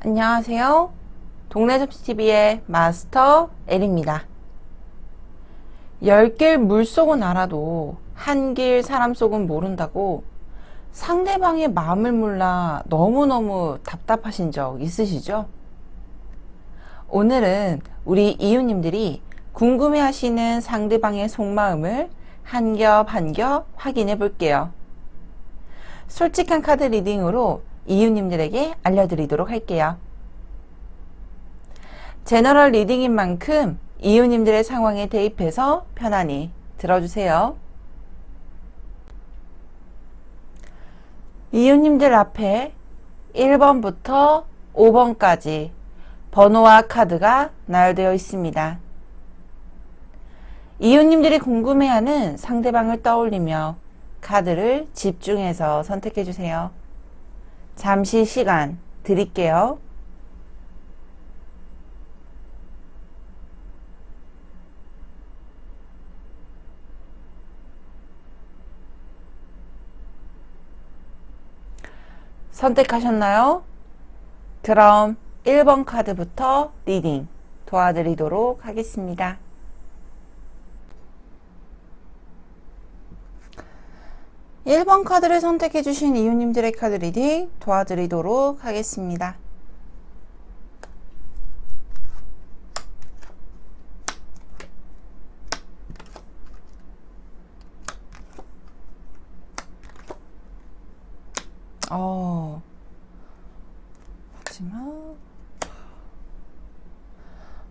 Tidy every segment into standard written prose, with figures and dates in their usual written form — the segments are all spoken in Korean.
안녕하세요. 동네접시TV의 마스터 엘입니다. 10길 물속은 알아도 한 길 사람 속은 모른다고 상대방의 마음을 몰라 너무너무 답답하신 적 있으시죠? 오늘은 우리 이웃님들이 궁금해하시는 상대방의 속마음을 한 겹 한 겹 확인해 볼게요. 솔직한 카드 리딩으로 이웃님들에게 알려드리도록 할게요. 제너럴 리딩인 만큼 이웃님들의 상황에 대입해서 편안히 들어주세요. 이웃님들 앞에 1번부터 5번까지 번호와 카드가 나열되어 있습니다. 이웃님들이 궁금해하는 상대방을 떠올리며 카드를 집중해서 선택해 주세요. 잠시 시간 드릴게요. 선택하셨나요? 그럼 1번 카드부터 리딩 도와드리도록 하겠습니다. 1번 카드를 선택해 주신 이웃님들의 카드 리딩 도와드리도록 하겠습니다. 하지만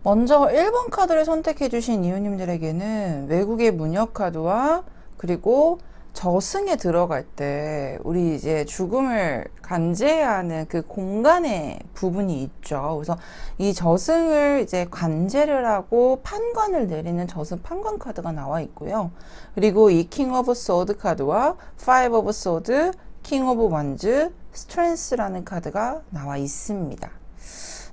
먼저 1번 카드를 선택해 주신 이웃님들에게는 외국의 무녀 카드와 그리고 저승에 들어갈 때 우리 이제 죽음을 관제하는 그 공간의 부분이 있죠. 그래서 이 저승을 이제 관제를 하고 판관을 내리는 저승 판관 카드가 나와 있고요. 그리고 이 킹 오브 소드 카드와 파이브 오브 소드, 킹 오브 원즈, 스트렝스라는 카드가 나와 있습니다.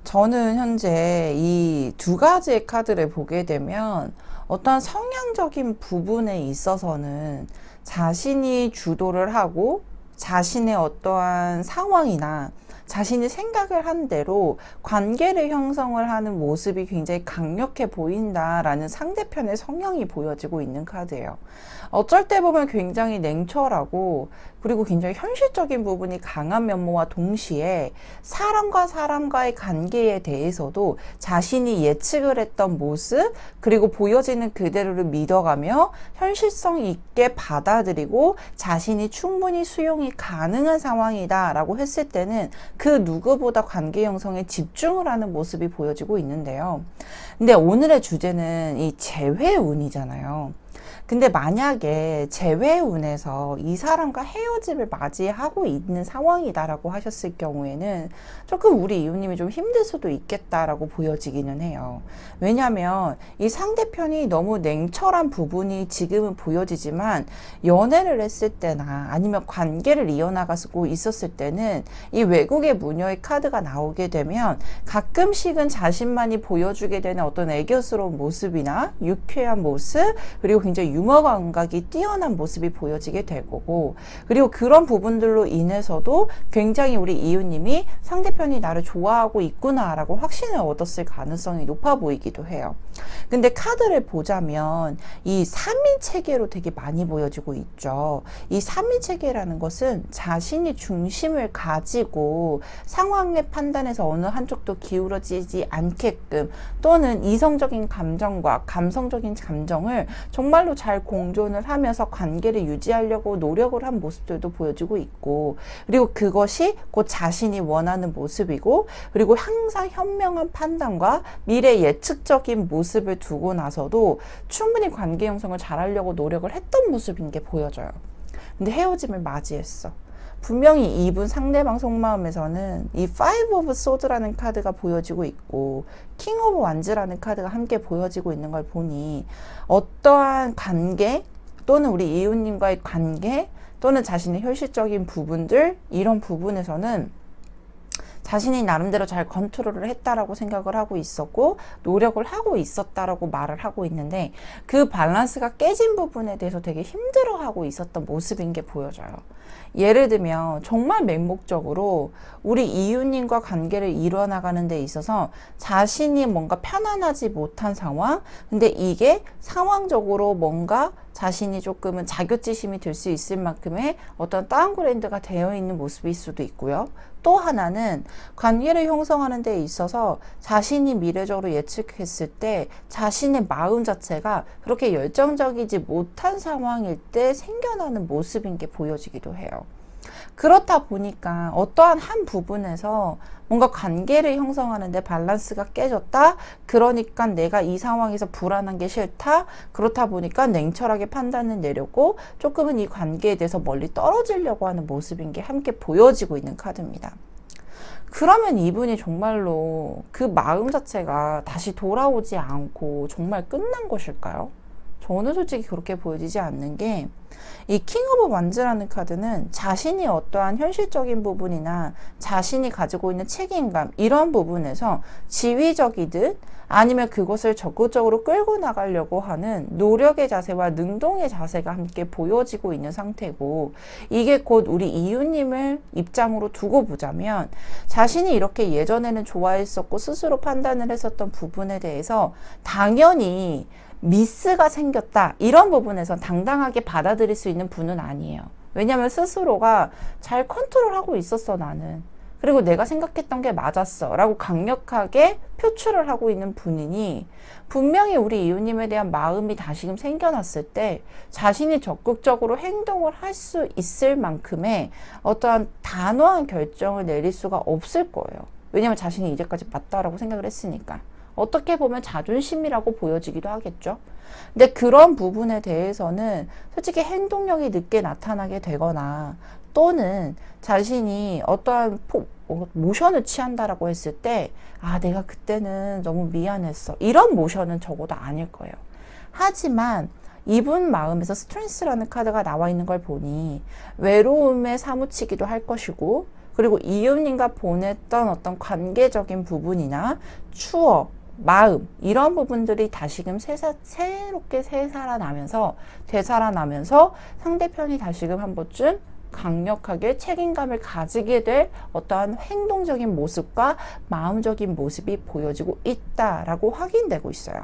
저는 현재 이 두 가지의 카드를 보게 되면 어떤 성향적인 부분에 있어서는 자신이 주도를 하고 자신의 어떠한 상황이나 자신이 생각을 한 대로 관계를 형성을 하는 모습이 굉장히 강력해 보인다라는 상대편의 성향이 보여지고 있는 카드예요. 어쩔 때 보면 굉장히 냉철하고 그리고 굉장히 현실적인 부분이 강한 면모와 동시에 사람과 사람과의 관계에 대해서도 자신이 예측을 했던 모습 그리고 보여지는 그대로를 믿어가며 현실성 있게 받아들이고 자신이 충분히 수용이 가능한 상황이다 라고 했을 때는 그 누구보다 관계 형성에 집중을 하는 모습이 보여지고 있는데요. 근데 오늘의 주제는 이 재회운이잖아요. 근데 만약에 재회운에서 이 사람과 헤어짐을 맞이하고 있는 상황이다라고 하셨을 경우에는 조금 우리 이웃님이 좀 힘들 수도 있겠다라고 보여지기는 해요. 왜냐하면 이 상대편이 너무 냉철한 부분이 지금은 보여지지만 연애를 했을 때나 아니면 관계를 이어나가고 있었을 때는 이 외국의 무녀의 카드가 나오게 되면 가끔씩은 자신만이 보여주게 되는 어떤 애교스러운 모습이나 유쾌한 모습 그리고 굉장히 유머 감각이 뛰어난 모습이 보여지게 될 거고 그리고 그런 부분들로 인해서도 굉장히 우리 이웃님이 상대편이 나를 좋아하고 있구나 라고 확신을 얻었을 가능성이 높아 보이기도 해요. 근데 카드를 보자면 이 3인 체계로 되게 많이 보여지고 있죠. 이 3인 체계라는 것은 자신이 중심을 가지고 상황의 판단에서 어느 한쪽도 기울어지지 않게끔 또는 이성적인 감정과 감성적인 감정을 정말로 잘 공존을 하면서 관계를 유지하려고 노력을 한 모습들도 보여지고 있고 그리고 그것이 곧 자신이 원하는 모습이고 그리고 항상 현명한 판단과 미래 예측적인 모습을 두고 나서도 충분히 관계 형성을 잘하려고 노력을 했던 모습인 게 보여져요. 근데 헤어짐을 맞이했어. 분명히 이분 상대방 속마음에서는 이 파이브 오브 소드라는 카드가 보여지고 있고 킹 오브 완즈라는 카드가 함께 보여지고 있는 걸 보니 어떠한 관계 또는 우리 이웃님과의 관계 또는 자신의 현실적인 부분들 이런 부분에서는 자신이 나름대로 잘 컨트롤을 했다라고 생각을 하고 있었고 노력을 하고 있었다라고 말을 하고 있는데 그 밸런스가 깨진 부분에 대해서 되게 힘들어하고 있었던 모습인 게 보여져요. 예를 들면 정말 맹목적으로 우리 이웃님과 관계를 이뤄나가는 데 있어서 자신이 뭔가 편안하지 못한 상황, 근데 이게 상황적으로 뭔가 자신이 조금은 자격지심이 될 수 있을 만큼의 어떤 다운그레이드가 되어 있는 모습일 수도 있고요. 또 하나는 관계를 형성하는 데 있어서 자신이 미래적으로 예측했을 때 자신의 마음 자체가 그렇게 열정적이지 못한 상황일 때 생겨나는 모습인 게 보여지기도 해요. 그렇다 보니까 어떠한 한 부분에서 뭔가 관계를 형성하는데 밸런스가 깨졌다. 그러니까 내가 이 상황에서 불안한 게 싫다. 그렇다 보니까 냉철하게 판단을 내려고 조금은 이 관계에 대해서 멀리 떨어지려고 하는 모습인 게 함께 보여지고 있는 카드입니다. 그러면 이분이 정말로 그 마음 자체가 다시 돌아오지 않고 정말 끝난 것일까요? 저는 솔직히 그렇게 보여지지 않는 게, 이 킹 오브 완즈라는 카드는 자신이 어떠한 현실적인 부분이나 자신이 가지고 있는 책임감, 이런 부분에서 지휘적이듯 아니면 그것을 적극적으로 끌고 나가려고 하는 노력의 자세와 능동의 자세가 함께 보여지고 있는 상태고, 이게 곧 우리 이웃님을 입장으로 두고 보자면 자신이 이렇게 예전에는 좋아했었고 스스로 판단을 했었던 부분에 대해서 당연히 미스가 생겼다, 이런 부분에서 당당하게 받아들일 수 있는 분은 아니에요. 왜냐하면 스스로가 잘 컨트롤하고 있었어, 나는. 그리고 내가 생각했던 게 맞았어 라고 강력하게 표출을 하고 있는 분이니, 분명히 우리 이웃님에 대한 마음이 다시금 생겨났을 때 자신이 적극적으로 행동을 할 수 있을 만큼의 어떠한 단호한 결정을 내릴 수가 없을 거예요. 왜냐하면 자신이 이제까지 맞다라고 생각을 했으니까. 어떻게 보면 자존심이라고 보여지기도 하겠죠. 근데 그런 부분에 대해서는 솔직히 행동력이 늦게 나타나게 되거나, 또는 자신이 어떠한 모션을 취한다라고 했을 때, 아, 내가 그때는 너무 미안했어, 이런 모션은 적어도 아닐 거예요. 하지만 이분 마음에서 스트레스라는 카드가 나와 있는 걸 보니 외로움에 사무치기도 할 것이고, 그리고 이웃님과 보냈던 어떤 관계적인 부분이나 추억, 마음, 이런 부분들이 다시금 새롭게 되살아나면서 상대편이 다시금 한 번쯤 강력하게 책임감을 가지게 될 어떠한 행동적인 모습과 마음적인 모습이 보여지고 있다라고 확인되고 있어요.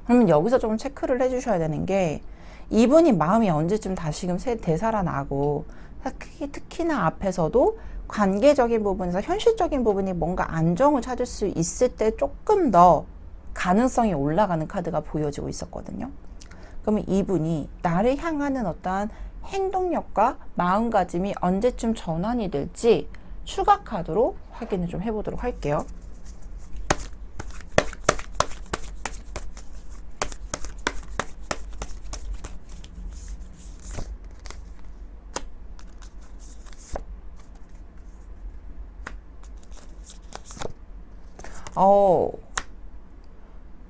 그러면 여기서 좀 체크를 해주셔야 되는 게, 이분이 마음이 언제쯤 다시금 되살아나고, 특히나 앞에서도 관계적인 부분에서 현실적인 부분이 뭔가 안정을 찾을 수 있을 때 조금 더 가능성이 올라가는 카드가 보여지고 있었거든요. 그러면 이분이 나를 향하는 어떠한 행동력과 마음가짐이 언제쯤 전환이 될지 추가 카드로 확인을 좀 해보도록 할게요.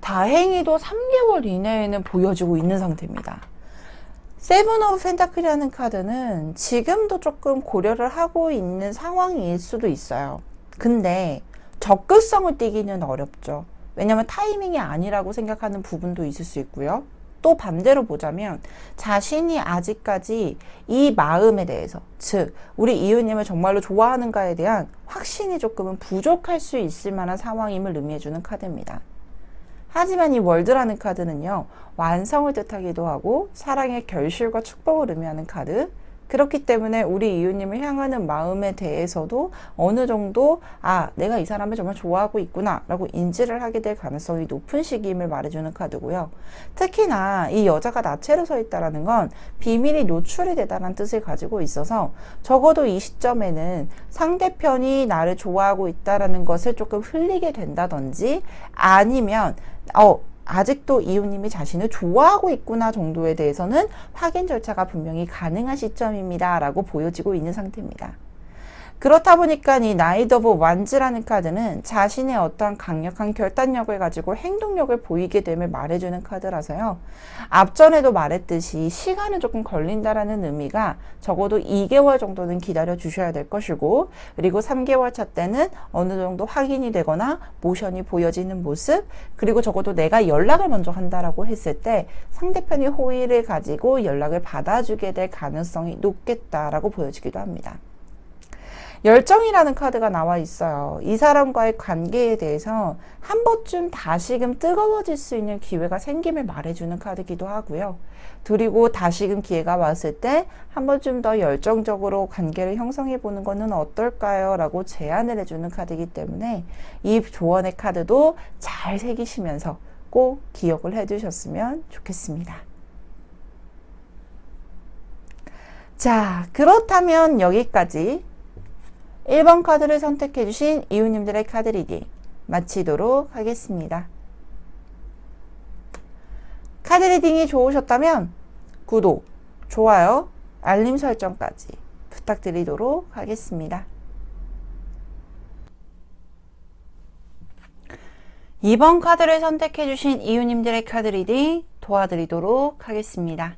다행히도 3개월 이내에는 보여지고 있는 상태입니다. 세븐 오브 펜타클이라는 카드는 지금도 조금 고려를 하고 있는 상황일 수도 있어요. 근데 적극성을 띠기는 어렵죠. 왜냐하면 타이밍이 아니라고 생각하는 부분도 있을 수 있고요. 또 반대로 보자면 자신이 아직까지 이 마음에 대해서, 즉 우리 이웃님을 정말로 좋아하는가에 대한 확신이 조금은 부족할 수 있을 만한 상황임을 의미해주는 카드입니다. 하지만 이 월드라는 카드는요, 완성을 뜻하기도 하고 사랑의 결실과 축복을 의미하는 카드. 그렇기 때문에 우리 이웃님을 향하는 마음에 대해서도 어느 정도, 아, 내가 이 사람을 정말 좋아하고 있구나 라고 인지를 하게 될 가능성이 높은 시기임을 말해주는 카드고요. 특히나 이 여자가 나체로 서 있다는 건 비밀이 노출이 되다는 뜻을 가지고 있어서, 적어도 이 시점에는 상대편이 나를 좋아하고 있다는 것을 조금 흘리게 된다든지, 아니면 아직도 이웃님이 자신을 좋아하고 있구나 정도에 대해서는 확인 절차가 분명히 가능한 시점입니다 라고 보여지고 있는 상태입니다. 그렇다 보니까 이 나이트 오브 완즈라는 카드는 자신의 어떠한 강력한 결단력을 가지고 행동력을 보이게 됨을 말해주는 카드라서요. 앞전에도 말했듯이 시간은 조금 걸린다라는 의미가 적어도 2개월 정도는 기다려 주셔야 될 것이고, 그리고 3개월 차 때는 어느 정도 확인이 되거나 모션이 보여지는 모습, 그리고 적어도 내가 연락을 먼저 한다라고 했을 때 상대편이 호의를 가지고 연락을 받아주게 될 가능성이 높겠다라고 보여지기도 합니다. 열정이라는 카드가 나와 있어요. 이 사람과의 관계에 대해서 한 번쯤 다시금 뜨거워질 수 있는 기회가 생김을 말해주는 카드기도 하고요. 그리고 다시금 기회가 왔을 때 한 번쯤 더 열정적으로 관계를 형성해 보는 것은 어떨까요? 라고 제안을 해주는 카드이기 때문에 이 조언의 카드도 잘 새기시면서 꼭 기억을 해두셨으면 좋겠습니다. 자, 그렇다면 여기까지 1번 카드를 선택해 주신 이웃님들의 카드 리딩 마치도록 하겠습니다. 카드 리딩이 좋으셨다면 구독, 좋아요, 알림 설정까지 부탁드리도록 하겠습니다. 2번 카드를 선택해 주신 이웃님들의 카드 리딩 도와드리도록 하겠습니다.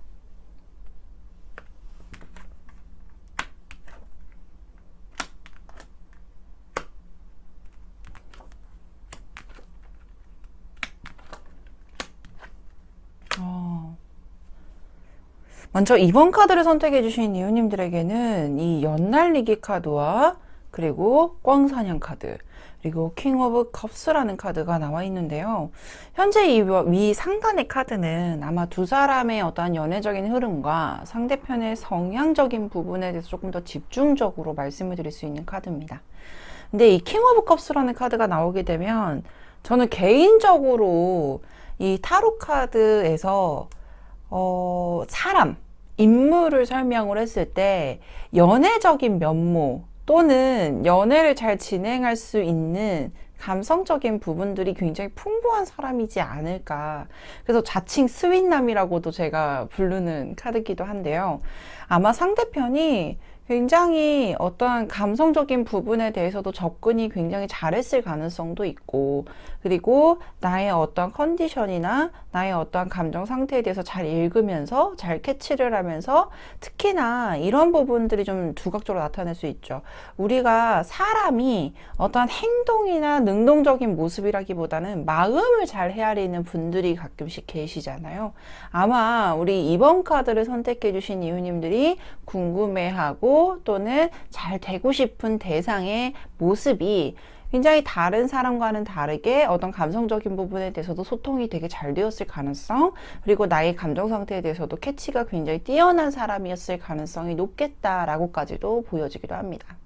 먼저 2번 카드를 선택해 주신 이웃님들에게는 이 연날리기 카드와 그리고 꽝사냥 카드, 그리고 킹 오브 컵스라는 카드가 나와 있는데요. 현재 이 위 상단의 카드는 아마 두 사람의 어떠한 연애적인 흐름과 상대편의 성향적인 부분에 대해서 조금 더 집중적으로 말씀을 드릴 수 있는 카드입니다. 근데 이 킹 오브 컵스라는 카드가 나오게 되면 저는 개인적으로 이 타로 카드에서 사람, 인물을 설명을 했을 때 연애적인 면모 또는 연애를 잘 진행할 수 있는 감성적인 부분들이 굉장히 풍부한 사람이지 않을까. 그래서 자칭 스윗남이라고도 제가 부르는 카드기도 한데요. 아마 상대편이 굉장히 어떠한 감성적인 부분에 대해서도 접근이 굉장히 잘했을 가능성도 있고, 그리고 나의 어떠한 컨디션이나 나의 어떠한 감정 상태에 대해서 잘 읽으면서 잘 캐치를 하면서 특히나 이런 부분들이 좀 두각적으로 나타날 수 있죠. 우리가 사람이 어떠한 행동이나 능동적인 모습이라기보다는 마음을 잘 헤아리는 분들이 가끔씩 계시잖아요. 아마 우리 2번 카드를 선택해 주신 이웃님들이 궁금해하고 또는 잘 되고 싶은 대상의 모습이 굉장히 다른 사람과는 다르게 어떤 감성적인 부분에 대해서도 소통이 되게 잘 되었을 가능성, 그리고 나의 감정 상태에 대해서도 캐치가 굉장히 뛰어난 사람이었을 가능성이 높겠다라고까지도 보여지기도 합니다.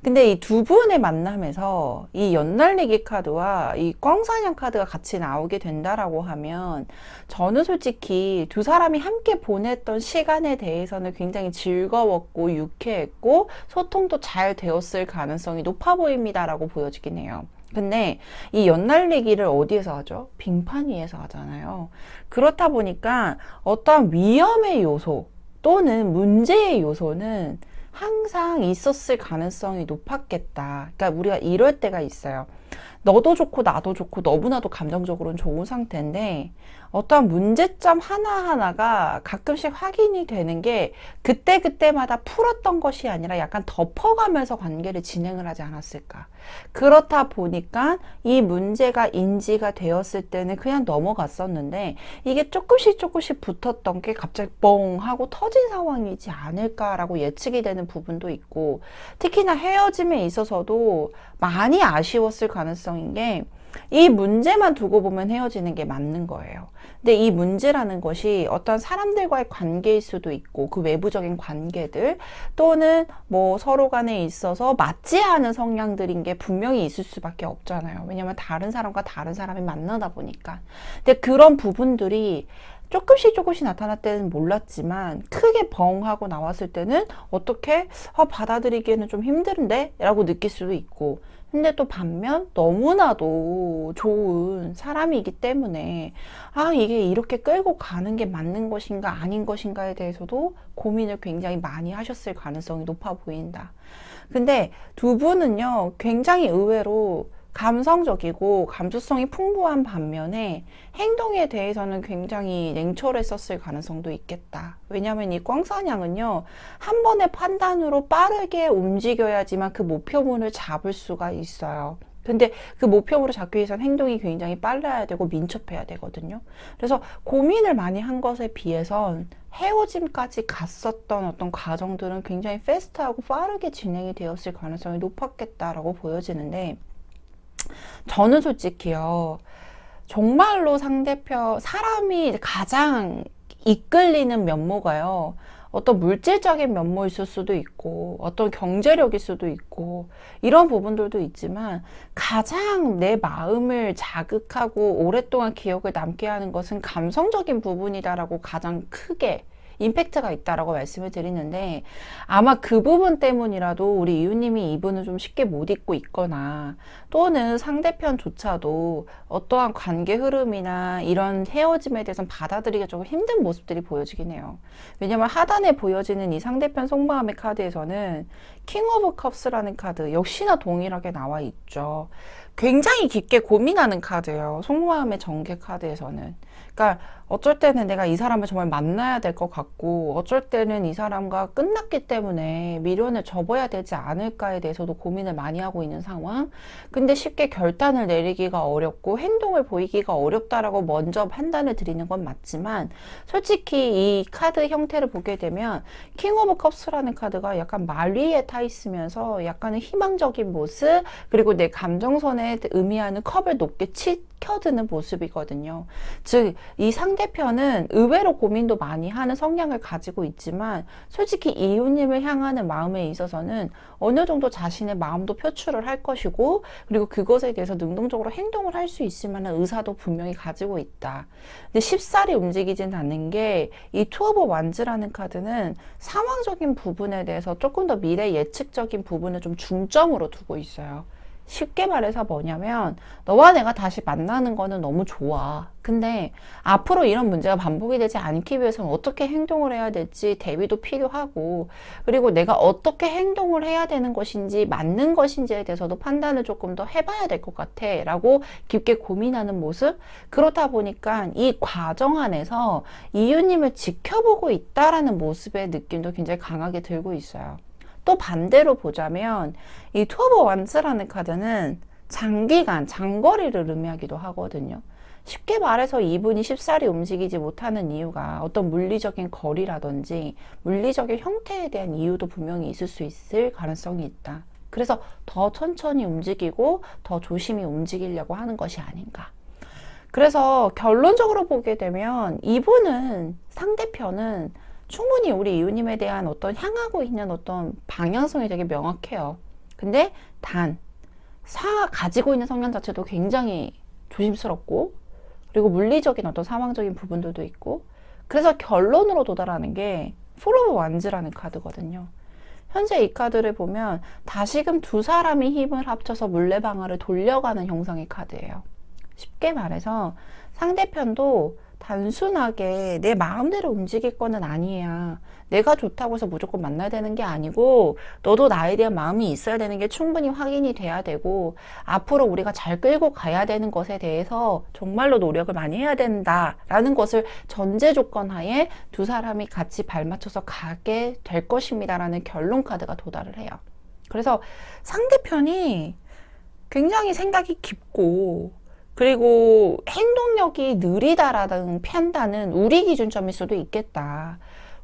근데 이 두 분의 만남에서 이 연날리기 카드와 이 꽝사냥 카드가 같이 나오게 된다라고 하면 저는 솔직히 두 사람이 함께 보냈던 시간에 대해서는 굉장히 즐거웠고 유쾌했고 소통도 잘 되었을 가능성이 높아 보입니다라고 보여지긴 해요. 근데 이 연날리기를 어디에서 하죠? 빙판 위에서 하잖아요. 그렇다 보니까 어떠한 위험의 요소 또는 문제의 요소는 항상 있었을 가능성이 높았겠다. 그러니까 우리가 이럴 때가 있어요. 너도 좋고 나도 좋고 너무나도 감정적으로는 좋은 상태인데 어떠한 문제점 하나하나가 가끔씩 확인이 되는 게 그때그때마다 풀었던 것이 아니라 약간 덮어가면서 관계를 진행을 하지 않았을까. 그렇다 보니까 이 문제가 인지가 되었을 때는 그냥 넘어갔었는데 이게 조금씩 붙었던 게 갑자기 뻥 하고 터진 상황이지 않을까라고 예측이 되는 부분도 있고, 특히나 헤어짐에 있어서도 많이 아쉬웠을 가능성인 게 이 문제만 두고 보면 헤어지는 게 맞는 거예요. 근데 이 문제라는 것이 어떤 사람들과의 관계일 수도 있고 그 외부적인 관계들 또는 뭐 서로 간에 있어서 맞지 않은 성향들인 게 분명히 있을 수밖에 없잖아요. 왜냐면 다른 사람과 다른 사람이 만나다 보니까. 근데 그런 부분들이 조금씩 나타날 때는 몰랐지만 크게 벙 하고 나왔을 때는 어떻게 받아들이기에는 좀 힘든데? 라고 느낄 수도 있고, 근데 또 반면 너무나도 좋은 사람이기 때문에 이게 이렇게 끌고 가는 게 맞는 것인가 아닌 것인가에 대해서도 고민을 굉장히 많이 하셨을 가능성이 높아 보인다. 근데 두 분은요, 굉장히 의외로 감성적이고 감수성이 풍부한 반면에 행동에 대해서는 굉장히 냉철했었을 가능성도 있겠다. 왜냐하면 이 꽝사냥은요, 한 번의 판단으로 빠르게 움직여야지만 그 목표물을 잡을 수가 있어요. 근데 그 목표물을 잡기 위해서는 행동이 굉장히 빨라야 되고 민첩해야 되거든요. 그래서 고민을 많이 한 것에 비해선 헤어짐까지 갔었던 어떤 과정들은 굉장히 패스트하고 빠르게 진행이 되었을 가능성이 높았겠다라고 보여지는데, 저는 솔직히요, 정말로 상대편, 사람이 가장 이끌리는 면모가요, 어떤 물질적인 면모일 수도 있고, 어떤 경제력일 수도 있고, 이런 부분들도 있지만, 가장 내 마음을 자극하고 오랫동안 기억을 남게 하는 것은 감성적인 부분이다라고 가장 크게 임팩트가 있다라고 말씀을 드리는데, 아마 그 부분 때문이라도 우리 이웃님이 이분을 좀 쉽게 못 잊고 있거나, 또는 상대편조차도 어떠한 관계 흐름이나 이런 헤어짐에 대해서는 받아들이기가 조금 힘든 모습들이 보여지긴 해요. 왜냐면 하단에 보여지는 이 상대편 속마음의 카드에서는 킹 오브 컵스라는 카드 역시나 동일하게 나와 있죠. 굉장히 깊게 고민하는 카드예요. 속마음의 전개 카드에서는. 그러니까 어쩔 때는 내가 이 사람을 정말 만나야 될 것 같고, 어쩔 때는 이 사람과 끝났기 때문에 미련을 접어야 되지 않을까에 대해서도 고민을 많이 하고 있는 상황. 근데 쉽게 결단을 내리기가 어렵고 행동을 보이기가 어렵다라고 먼저 판단을 드리는 건 맞지만, 솔직히 이 카드 형태를 보게 되면 킹 오브 컵스라는 카드가 약간 말 위에 타 있으면서 약간의 희망적인 모습, 그리고 내 감정선에 의미하는 컵을 높게 치켜드는 모습이거든요. 즉, 이 상대편은 의외로 고민도 많이 하는 성향을 가지고 있지만, 솔직히 이웃님을 향하는 마음에 있어서는 어느 정도 자신의 마음도 표출을 할 것이고, 그리고 그것에 대해서 능동적으로 행동을 할 수 있을 만한 의사도 분명히 가지고 있다. 근데 쉽사리 움직이진 않는 게, 이 투 오브 완즈라는 카드는 상황적인 부분에 대해서 조금 더 미래 예측적인 부분을 좀 중점으로 두고 있어요. 쉽게 말해서 뭐냐면, 너와 내가 다시 만나는 거는 너무 좋아. 근데 앞으로 이런 문제가 반복이 되지 않기 위해서는 어떻게 행동을 해야 될지 대비도 필요하고, 그리고 내가 어떻게 행동을 해야 되는 것인지 맞는 것인지에 대해서도 판단을 조금 더 해봐야 될 것 같아 라고 깊게 고민하는 모습. 그렇다 보니까 이 과정 안에서 이웃님을 지켜보고 있다라는 모습의 느낌도 굉장히 강하게 들고 있어요. 또 반대로 보자면 이 투 오브 완스라는 카드는 장기간, 장거리를 의미하기도 하거든요. 쉽게 말해서 이분이 쉽사리 움직이지 못하는 이유가 어떤 물리적인 거리라든지 물리적인 형태에 대한 이유도 분명히 있을 수 있을 가능성이 있다. 그래서 더 천천히 움직이고 더 조심히 움직이려고 하는 것이 아닌가. 그래서 결론적으로 보게 되면 이분은, 상대편은 충분히 우리 이웃님에 대한 어떤 향하고 있는 어떤 방향성이 되게 명확해요. 근데 단, 가지고 있는 성향 자체도 굉장히 조심스럽고, 그리고 물리적인 어떤 상황적인 부분들도 있고, 그래서 결론으로 도달하는 게 폴 오브 완즈라는 카드거든요. 현재 이 카드를 보면 다시금 두 사람이 힘을 합쳐서 물레방아를 돌려가는 형상의 카드예요. 쉽게 말해서 상대편도 단순하게 내 마음대로 움직일 거는 아니야. 내가 좋다고 해서 무조건 만나야 되는 게 아니고, 너도 나에 대한 마음이 있어야 되는 게 충분히 확인이 돼야 되고, 앞으로 우리가 잘 끌고 가야 되는 것에 대해서 정말로 노력을 많이 해야 된다라는 것을 전제 조건 하에 두 사람이 같이 발맞춰서 가게 될 것입니다라는 결론 카드가 도달을 해요. 그래서 상대편이 굉장히 생각이 깊고, 그리고 행동력이 느리다라는 판단은 우리 기준점일 수도 있겠다.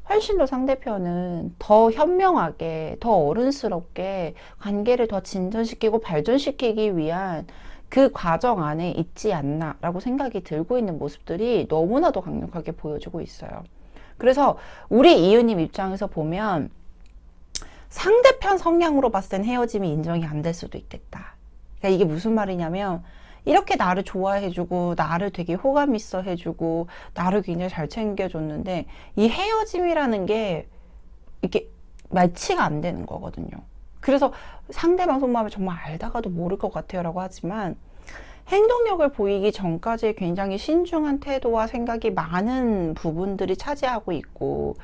훨씬 더 상대편은 더 현명하게, 더 어른스럽게 관계를 더 진전시키고 발전시키기 위한 그 과정 안에 있지 않나라고 생각이 들고 있는 모습들이 너무나도 강력하게 보여지고 있어요. 그래서 우리 이웃님 입장에서 보면 상대편 성향으로 봤을 땐 헤어짐이 인정이 안 될 수도 있겠다. 그러니까 이게 무슨 말이냐면, 이렇게 나를 좋아해주고 나를 되게 호감 있어 해주고 나를 굉장히 잘 챙겨줬는데 이 헤어짐이라는 게 이렇게 매치가 안 되는 거거든요. 그래서 상대방 속마음을 정말 알다가도 모를 것 같아요 라고 하지만 행동력을 보이기 전까지 굉장히 신중한 태도와 생각이 많은 부분들이 차지하고 있고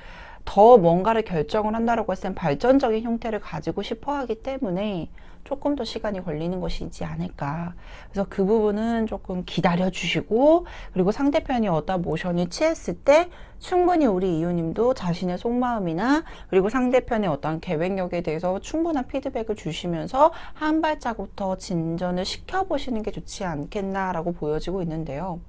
더 뭔가를 결정을 한다고 했을 땐 발전적인 형태를 가지고 싶어 하기 때문에 조금 더 시간이 걸리는 것이지 않을까. 그래서 그 부분은 조금 기다려 주시고 그리고 상대편이 어떤 모션이 취했을 때 충분히 우리 이웃님도 자신의 속마음이나 그리고 상대편의 어떤 계획력에 대해서 충분한 피드백을 주시면서 한 발자국 더 진전을 시켜보시는 게 좋지 않겠나라고 보여지고 있는데요.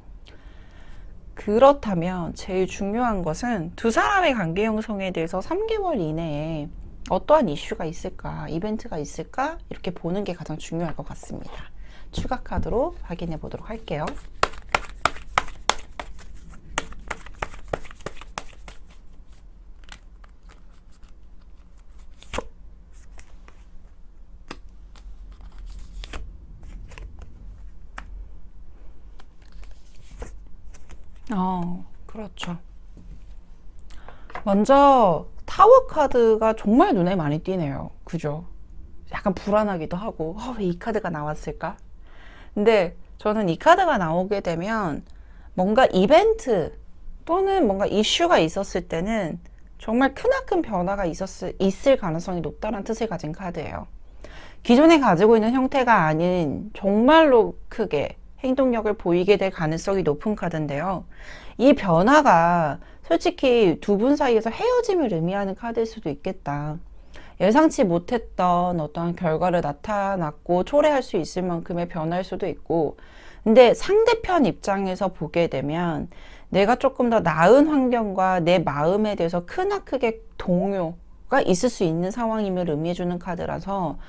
그렇다면 제일 중요한 것은 두 사람의 관계 형성에 대해서 3개월 이내에 어떠한 이슈가 있을까, 이벤트가 있을까 이렇게 보는 게 가장 중요할 것 같습니다. 추가 카드로 확인해 보도록 할게요. 그렇죠. 먼저 타워 카드가 정말 눈에 많이 띄네요. 그죠? 약간 불안하기도 하고 왜 이 카드가 나왔을까? 근데 저는 이 카드가 나오게 되면 뭔가 이벤트 또는 뭔가 이슈가 있었을 때는 정말 크나큰 변화가 있을 가능성이 높다는 뜻을 가진 카드예요. 기존에 가지고 있는 형태가 아닌 정말로 크게 행동력을 보이게 될 가능성이 높은 카드인데요. 이 변화가 솔직히 두 분 사이에서 헤어짐을 의미하는 카드일 수도 있겠다. 예상치 못했던 어떠한 결과를 나타났고 초래할 수 있을 만큼의 변화일 수도 있고 근데 상대편 입장에서 보게 되면 내가 조금 더 나은 환경과 내 마음에 대해서 크게 동요가 있을 수 있는 상황임을 의미해주는 카드라서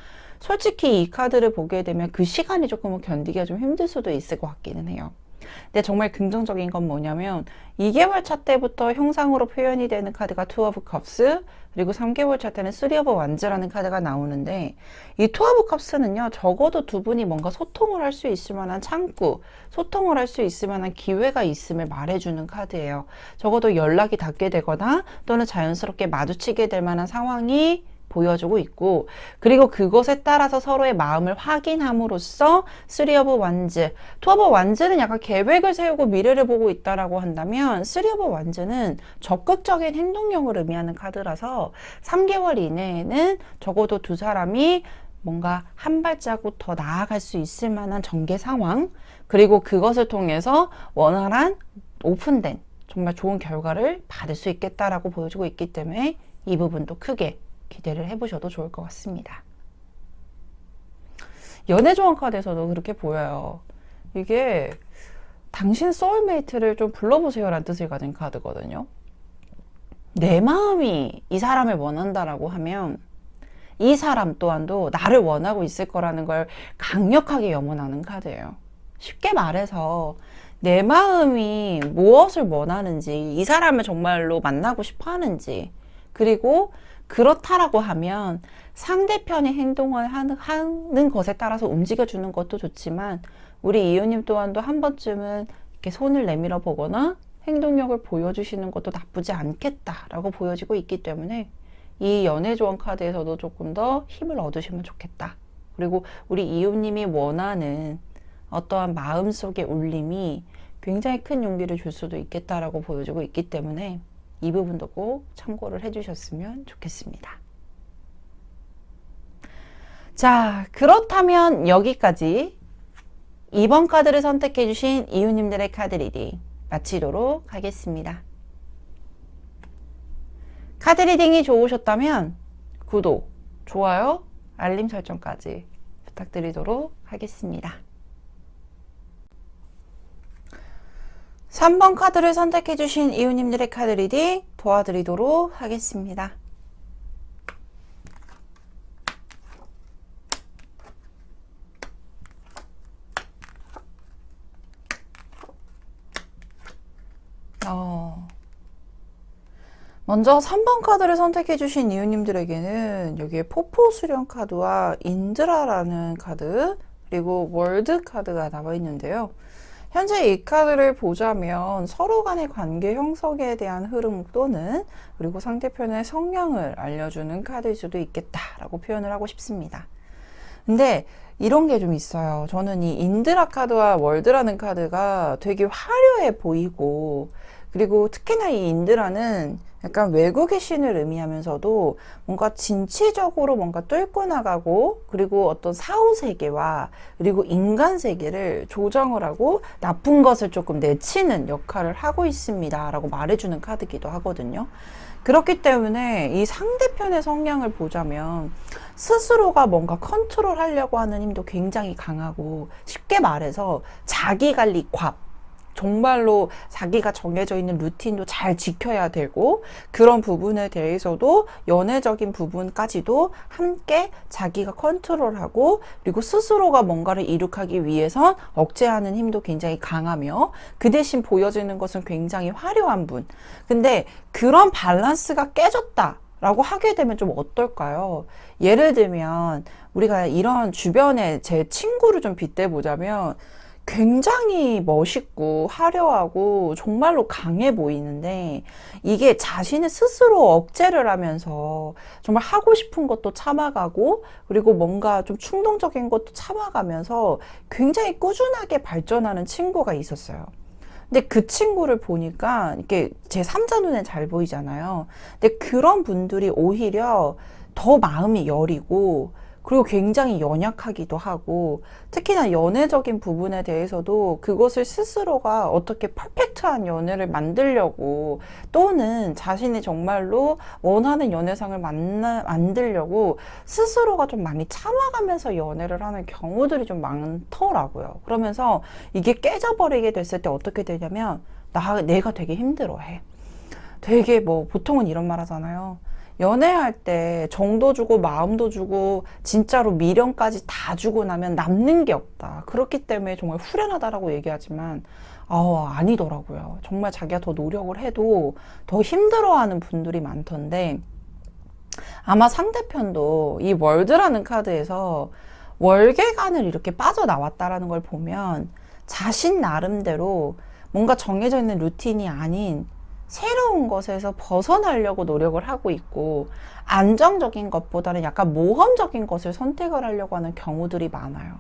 솔직히 이 카드를 보게 되면 그 시간이 조금은 견디기가 좀 힘들 수도 있을 것 같기는 해요. 근데 정말 긍정적인 건 뭐냐면 2개월 차 때부터 형상으로 표현이 되는 카드가 투 오브 컵스 그리고 3개월 차 때는 쓰리 오브 완즈라는 카드가 나오는데 이 투 오브 컵스는요 적어도 두 분이 뭔가 소통을 할 수 있을 만한 창구 소통을 할 수 있을 만한 기회가 있음을 말해주는 카드예요. 적어도 연락이 닿게 되거나 또는 자연스럽게 마주치게 될 만한 상황이 보여주고 있고 그리고 그것에 따라서 서로의 마음을 확인함으로써 쓰리 오브 완즈, 투 오브 완즈는 약간 계획을 세우고 미래를 보고 있다라고 한다면 쓰리 오브 완즈는 적극적인 행동력을 의미하는 카드라서 3개월 이내에는 적어도 두 사람이 뭔가 한 발자국 더 나아갈 수 있을 만한 전개 상황 그리고 그것을 통해서 원활한 오픈된 정말 좋은 결과를 받을 수 있겠다라고 보여주고 있기 때문에 이 부분도 크게 기대를 해보셔도 좋을 것 같습니다. 연애 조언 카드에서도 그렇게 보여요. 이게 당신 소울메이트를 좀 불러보세요 라는 뜻을 가진 카드거든요. 내 마음이 이 사람을 원한다라고 하면 이 사람 또한도 나를 원하고 있을 거라는 걸 강력하게 염원하는 카드예요. 쉽게 말해서 내 마음이 무엇을 원하는지 이 사람을 정말로 만나고 싶어 하는지 그리고 그렇다라고 하면 상대편이 행동을 하는 것에 따라서 움직여주는 것도 좋지만 우리 이웃님 또한도 한 번쯤은 이렇게 손을 내밀어 보거나 행동력을 보여주시는 것도 나쁘지 않겠다라고 보여지고 있기 때문에 이 연애 조언 카드에서도 조금 더 힘을 얻으시면 좋겠다. 그리고 우리 이웃님이 원하는 어떠한 마음속의 울림이 굉장히 큰 용기를 줄 수도 있겠다라고 보여지고 있기 때문에 이 부분도 꼭 참고를 해주셨으면 좋겠습니다. 자, 그렇다면 여기까지 2번 카드를 선택해 주신 이웃님들의 카드 리딩 마치도록 하겠습니다. 카드 리딩이 좋으셨다면 구독, 좋아요, 알림 설정까지 부탁드리도록 하겠습니다. 3번 카드를 선택해 주신 이웃님들의 카드 리딩 도와드리도록 하겠습니다. 먼저 3번 카드를 선택해 주신 이웃님들에게는 여기에 포포 수령 카드와 인드라라는 카드 그리고 월드 카드가 나와 있는데요. 현재 이 카드를 보자면 서로 간의 관계 형성에 대한 흐름 또는 그리고 상대편의 성향을 알려주는 카드일 수도 있겠다라고 표현을 하고 싶습니다. 근데 이런 게 좀 있어요. 저는 이 인드라 카드와 월드라는 카드가 되게 화려해 보이고, 그리고 특히나 이 인드라는 약간 외국의 신을 의미하면서도 뭔가 진취적으로 뭔가 뚫고 나가고, 그리고 어떤 사후 세계와 그리고 인간 세계를 조정을 하고 나쁜 것을 조금 내치는 역할을 하고 있습니다 라고 말해주는 카드기도 하거든요. 그렇기 때문에 이 상대편의 성향을 보자면 스스로가 뭔가 컨트롤 하려고 하는 힘도 굉장히 강하고, 쉽게 말해서 자기 관리 곽, 정말로 자기가 정해져 있는 루틴도 잘 지켜야 되고, 그런 부분에 대해서도 연애적인 부분까지도 함께 자기가 컨트롤하고, 그리고 스스로가 뭔가를 이룩하기 위해선 억제하는 힘도 굉장히 강하며, 그 대신 보여지는 것은 굉장히 화려한 분. 근데 그런 밸런스가 깨졌다 라고 하게 되면 좀 어떨까요? 예를 들면 우리가 이런 주변에 제 친구를 좀 빗대보자면 굉장히 멋있고 화려하고 정말로 강해 보이는데, 이게 자신의 스스로 억제를 하면서 정말 하고 싶은 것도 참아가고, 그리고 뭔가 좀 충동적인 것도 참아가면서 굉장히 꾸준하게 발전하는 친구가 있었어요. 근데 그 친구를 보니까 이렇게 제 3자 눈에 잘 보이잖아요. 근데 그런 분들이 오히려 더 마음이 여리고, 그리고 굉장히 연약하기도 하고, 특히나 연애적인 부분에 대해서도 그것을 스스로가 어떻게 퍼펙트한 연애를 만들려고, 또는 자신이 정말로 원하는 연애상을 만들려고 스스로가 좀 많이 참아가면서 연애를 하는 경우들이 좀 많더라고요. 그러면서 이게 깨져버리게 됐을 때 어떻게 되냐면, 내가 되게 힘들어해. 되게 보통은 이런 말 하잖아요. 연애할 때 정도 주고 마음도 주고 진짜로 미련까지 다 주고 나면 남는 게 없다. 그렇기 때문에 정말 후련하다라고 얘기하지만 아니더라고요. 정말 자기가 더 노력을 해도 더 힘들어하는 분들이 많던데, 아마 상대편도 이 월드라는 카드에서 월계관을 이렇게 빠져나왔다라는 걸 보면 자신 나름대로 뭔가 정해져 있는 루틴이 아닌 새로운 것에서 벗어나려고 노력을 하고 있고, 안정적인 것보다는 약간 모험적인 것을 선택을 하려고 하는 경우들이 많아요.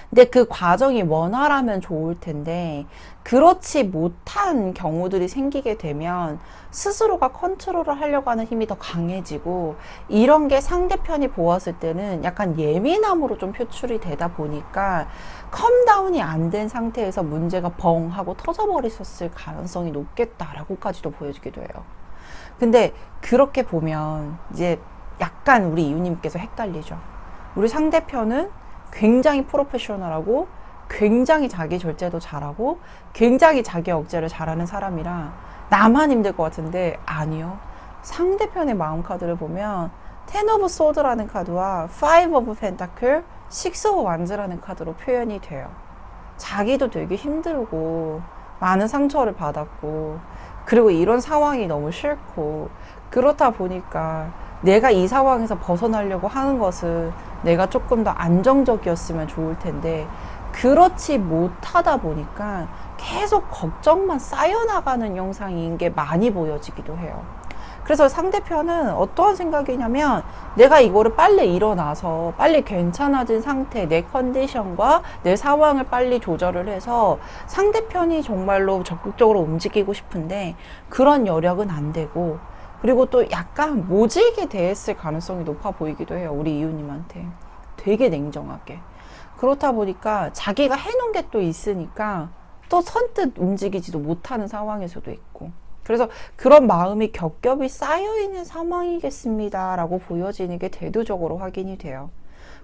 근데 그 과정이 원활하면 좋을 텐데, 그렇지 못한 경우들이 생기게 되면 스스로가 컨트롤을 하려고 하는 힘이 더 강해지고, 이런 게 상대편이 보았을 때는 약간 예민함으로 좀 표출이 되다 보니까 컴다운이 안 된 상태에서 문제가 벙 하고 터져버렸을 가능성이 높겠다라고까지도 보여지기도 해요. 근데 그렇게 보면 이제 약간 우리 이유님께서 헷갈리죠. 우리 상대편은 굉장히 프로페셔널하고, 굉장히 자기 절제도 잘하고, 굉장히 자기 억제를 잘하는 사람이라 나만 힘들 것 같은데, 아니요. 상대편의 마음 카드를 보면 텐 오브 소드라는 카드와 파이브 오브 펜타클, 식스 오브 완즈라는 카드로 표현이 돼요. 자기도 되게 힘들고 많은 상처를 받았고, 그리고 이런 상황이 너무 싫고, 그렇다 보니까 내가 이 상황에서 벗어나려고 하는 것은 내가 조금 더 안정적이었으면 좋을 텐데, 그렇지 못하다 보니까 계속 걱정만 쌓여나가는 영상인 게 많이 보여지기도 해요. 그래서 상대편은 어떠한 생각이냐면, 내가 이거를 빨리 일어나서 빨리 괜찮아진 상태, 내 컨디션과 내 상황을 빨리 조절을 해서 상대편이 정말로 적극적으로 움직이고 싶은데 그런 여력은 안 되고, 그리고 또 약간 모질게 대했을 가능성이 높아 보이기도 해요. 우리 이웃님한테 되게 냉정하게. 그렇다 보니까 자기가 해놓은 게 또 있으니까 또 선뜻 움직이지도 못하는 상황일 수도 있고, 그래서 그런 마음이 겹겹이 쌓여있는 상황이겠습니다 라고 보여지는 게 대두적으로 확인이 돼요.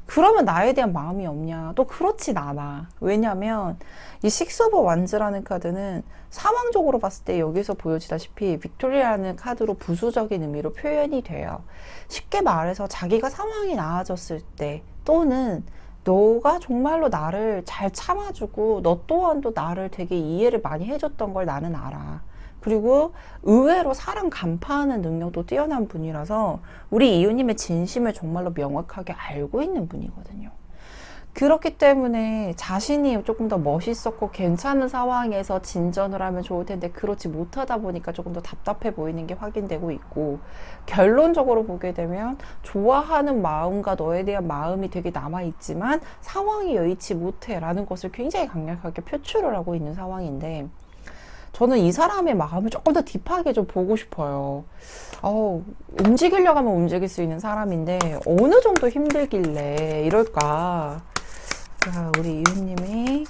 그러면 나에 대한 마음이 없냐? 또 그렇진 않아. 왜냐면 이 식스 오브 완즈라는 카드는 상황적으로 봤을 때 여기서 보여지다시피 빅토리아라는 카드로 부수적인 의미로 표현이 돼요. 쉽게 말해서 자기가 상황이 나아졌을 때, 또는 너가 정말로 나를 잘 참아주고 너 또한도 나를 되게 이해를 많이 해줬던 걸 나는 알아. 그리고 의외로 사람 간파하는 능력도 뛰어난 분이라서 우리 이웃님의 진심을 정말로 명확하게 알고 있는 분이거든요. 그렇기 때문에 자신이 조금 더 멋있었고 괜찮은 상황에서 진전을 하면 좋을 텐데 그렇지 못하다 보니까 조금 더 답답해 보이는 게 확인되고 있고, 결론적으로 보게 되면 좋아하는 마음과 너에 대한 마음이 되게 남아있지만 상황이 여의치 못해 라는 것을 굉장히 강력하게 표출을 하고 있는 상황인데, 저는 이 사람의 마음을 조금 더 딥하게 좀 보고 싶어요. 움직이려고 하면 움직일 수 있는 사람인데 어느 정도 힘들길래 이럴까. 자, 우리 이웃님이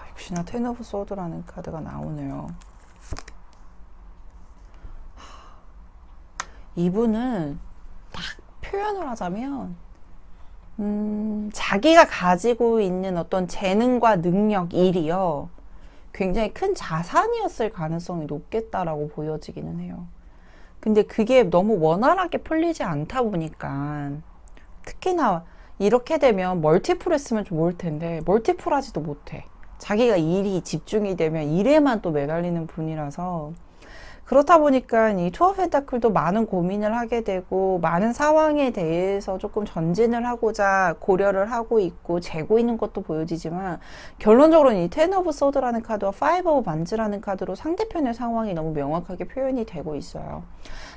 역시나 텐 오브 소드라는 카드가 나오네요. 이분은 딱 표현을 하자면 자기가 가지고 있는 어떤 재능과 능력, 일이요, 굉장히 큰 자산이었을 가능성이 높겠다라고 보여지기는 해요. 근데 그게 너무 원활하게 풀리지 않다 보니까, 특히나 이렇게 되면 멀티플 했으면 좋을 텐데 멀티플 하지도 못해. 자기가 일이 집중이 되면 일에만 또 매달리는 분이라서, 그렇다 보니까 이 투어 펜타클도 많은 고민을 하게 되고 많은 상황에 대해서 조금 전진을 하고자 고려를 하고 있고 재고 있는 것도 보여지지만, 결론적으로는 이 텐 오브 소드라는 카드와 파이브 오브 반즈라는 카드로 상대편의 상황이 너무 명확하게 표현이 되고 있어요.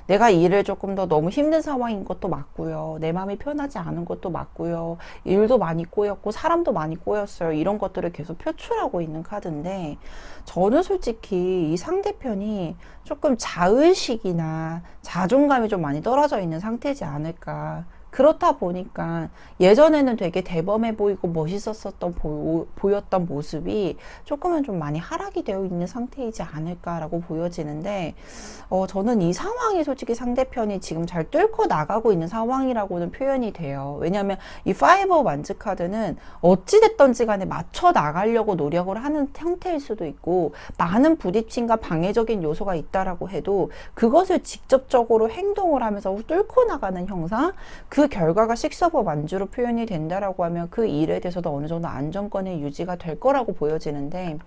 내가 일을 조금 더 너무 힘든 상황인 것도 맞고요. 내 마음이 편하지 않은 것도 맞고요. 일도 많이 꼬였고 사람도 많이 꼬였어요. 이런 것들을 계속 표출하고 있는 카드인데, 저는 솔직히 이 상대편이 조금 자의식이나 자존감이 좀 많이 떨어져 있는 상태지 않을까. 그렇다 보니까 예전에는 되게 대범해 보이고 멋있었던 보였던 모습이 조금은 좀 많이 하락이 되어 있는 상태이지 않을까라고 보여지는데, 저는 이 상황이 솔직히 상대편이 지금 잘 뚫고 나가고 있는 상황이라고는 표현이 돼요. 왜냐하면 이 파이브 오브 완즈 카드는 어찌됐던지 간에 맞춰 나가려고 노력을 하는 형태일 수도 있고, 많은 부딪힘과 방해적인 요소가 있다라고 해도 그것을 직접적으로 행동을 하면서 뚫고 나가는 형상, 그 결과가 식스 오브 완즈로 표현이 된다라고 하면 그 일에 대해서도 어느 정도 안정권의 유지가 될 거라고 보여지는데,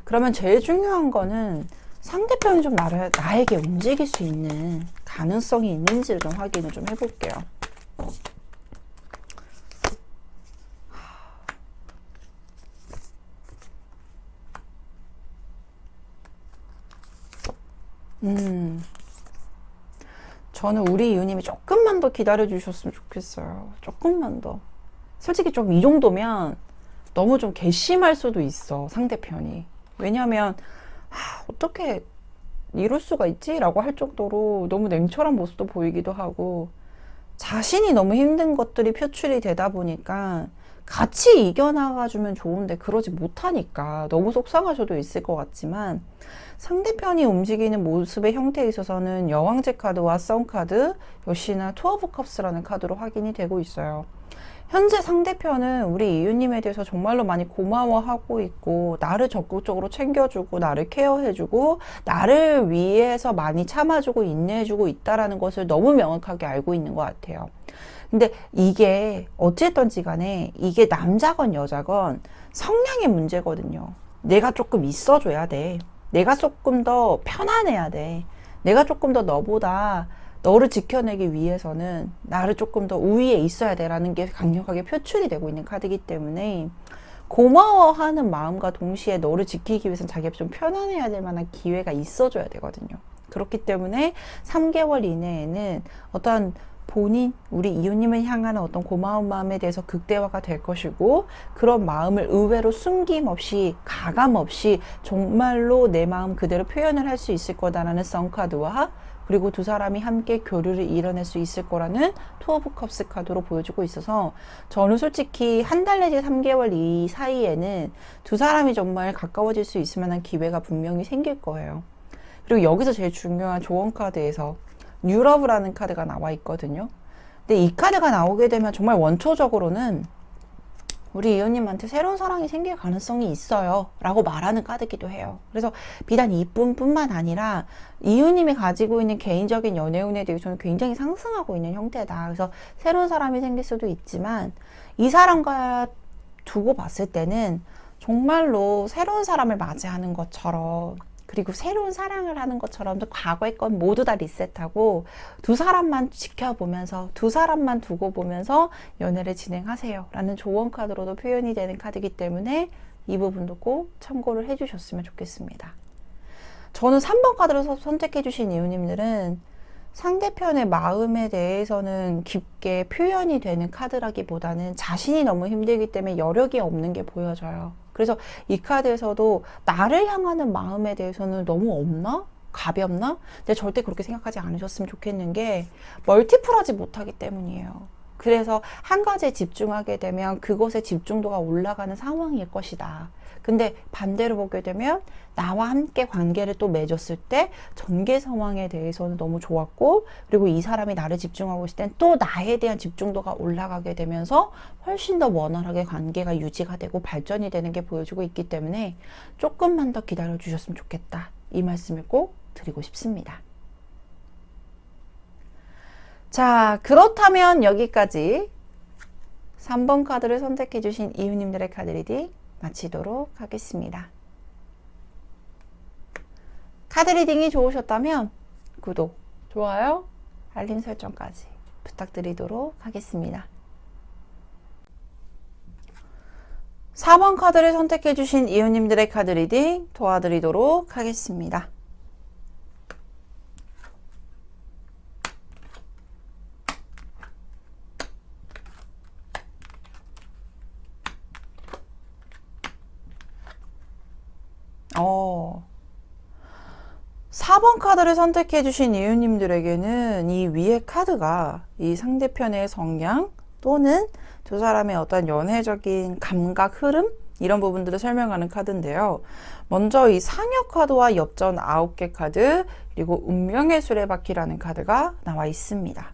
그러면 제일 중요한 거는 상대편이 좀 나에게 움직일 수 있는 가능성이 있는지를 좀 확인을 좀 해볼게요. 저는 우리 이웃님이 조금만 더 기다려 주셨으면 좋겠어요. 조금만 더. 솔직히 좀 이 정도면 너무 좀 괘씸할 수도 있어, 상대편이. 왜냐면 어떻게 이럴 수가 있지? 라고 할 정도로 너무 냉철한 모습도 보이기도 하고, 자신이 너무 힘든 것들이 표출이 되다 보니까 같이 이겨나가주면 좋은데 그러지 못하니까 너무 속상할 수도 있을 것 같지만, 상대편이 움직이는 모습의 형태에 있어서는 여왕제 카드와 선 카드, 역시나 투어 오브 컵스라는 카드로 확인이 되고 있어요. 현재 상대편은 우리 이웃님에 대해서 정말로 많이 고마워하고 있고, 나를 적극적으로 챙겨주고 나를 케어해주고 나를 위해서 많이 참아주고 인내해주고 있다라는 것을 너무 명확하게 알고 있는 것 같아요. 근데 이게 어찌됐던지 간에 이게 남자건 여자건 성향의 문제거든요. 내가 조금 있어줘야 돼. 내가 조금 더 편안해야 돼. 내가 조금 더 너보다 너를 지켜내기 위해서는 나를 조금 더 우위에 있어야 돼라는 게 강력하게 표출이 되고 있는 카드이기 때문에, 고마워하는 마음과 동시에 너를 지키기 위해서는 자기가 좀 편안해야 될 만한 기회가 있어줘야 되거든요. 그렇기 때문에 3개월 이내에는 어떤 본인, 우리 이웃님을 향하는 어떤 고마운 마음에 대해서 극대화가 될 것이고, 그런 마음을 의외로 숨김없이 가감없이 정말로 내 마음 그대로 표현을 할 수 있을 거다라는 썬카드와, 그리고 두 사람이 함께 교류를 이뤄낼 수 있을 거라는 투어 오브 컵스 카드로 보여주고 있어서, 저는 솔직히 한 달 내지 3개월 이 사이에는 두 사람이 정말 가까워질 수 있을 만한 기회가 분명히 생길 거예요. 그리고 여기서 제일 중요한 조언 카드에서 뉴러브라는 카드가 나와 있거든요. 근데 이 카드가 나오게 되면 정말 원초적으로는 우리 이웃님한테 새로운 사랑이 생길 가능성이 있어요 라고 말하는 카드기도 해요. 그래서 비단 이뿐만 아니라 이웃님이 가지고 있는 개인적인 연애운에 대해서는 굉장히 상승하고 있는 형태다. 그래서 새로운 사람이 생길 수도 있지만, 이 사람과 두고 봤을 때는 정말로 새로운 사람을 맞이하는 것처럼 그리고 새로운 사랑을 하는 것처럼 과거의 건 모두 다 리셋하고 두 사람만 지켜보면서 두 사람만 두고 보면서 연애를 진행하세요 라는 조언 카드로도 표현이 되는 카드이기 때문에 이 부분도 꼭 참고를 해주셨으면 좋겠습니다. 저는 3번 카드를 선택해 주신 이유님들은 상대편의 마음에 대해서는 깊게 표현이 되는 카드라기보다는 자신이 너무 힘들기 때문에 여력이 없는 게 보여져요. 그래서 이 카드에서도 나를 향하는 마음에 대해서는 너무 없나? 가볍나? 근데 절대 그렇게 생각하지 않으셨으면 좋겠는 게 멀티플하지 못하기 때문이에요. 그래서 한 가지에 집중하게 되면 그것의 집중도가 올라가는 상황일 것이다. 근데 반대로 보게 되면 나와 함께 관계를 또 맺었을 때 전개 상황에 대해서는 너무 좋았고, 그리고 이 사람이 나를 집중하고 있을 땐 또 나에 대한 집중도가 올라가게 되면서 훨씬 더 원활하게 관계가 유지가 되고 발전이 되는 게 보여지고 있기 때문에 조금만 더 기다려 주셨으면 좋겠다. 이 말씀을 꼭 드리고 싶습니다. 자, 그렇다면 여기까지 3번 카드를 선택해 주신 이유님들의 카드 리딩 마치도록 하겠습니다. 카드 리딩이 좋으셨다면 구독, 좋아요, 알림 설정까지 부탁드리도록 하겠습니다. 4번 카드를 선택해 주신 이유님들의 카드 리딩 도와드리도록 하겠습니다. 어, 4번 카드를 선택해 주신 이유님들에게는 이 위의 카드가 이 상대편의 성향 또는 두 사람의 어떤 연애적인 감각, 흐름 이런 부분들을 설명하는 카드인데요. 먼저 이 상여 카드와 엽전 9개 카드, 그리고 운명의 수레바퀴라는 카드가 나와 있습니다.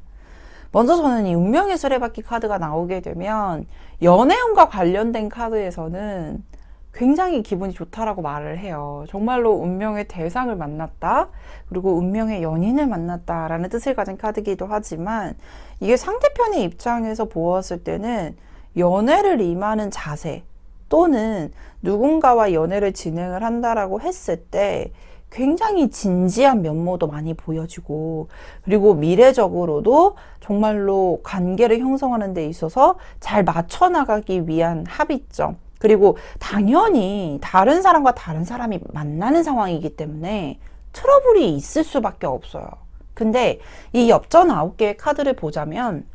먼저 저는 이 운명의 수레바퀴 카드가 나오게 되면 연애운과 관련된 카드에서는 굉장히 기분이 좋다라고 말을 해요. 정말로 운명의 대상을 만났다, 그리고 운명의 연인을 만났다라는 뜻을 가진 카드이기도 하지만, 이게 상대편의 입장에서 보았을 때는 연애를 임하는 자세 또는 누군가와 연애를 진행을 한다라고 했을 때 굉장히 진지한 면모도 많이 보여지고, 그리고 미래적으로도 정말로 관계를 형성하는 데 있어서 잘 맞춰 나가기 위한 합의점, 그리고 당연히 다른 사람과 다른 사람이 만나는 상황이기 때문에 트러블이 있을 수밖에 없어요. 근데 이 엽전 9개의 카드를 보자면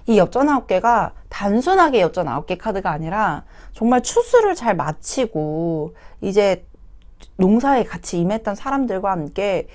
이 엽전 9개가 단순하게 엽전 9개 카드가 아니라 정말 추수를 잘 마치고 이제 농사에 같이 임했던 사람들과 함께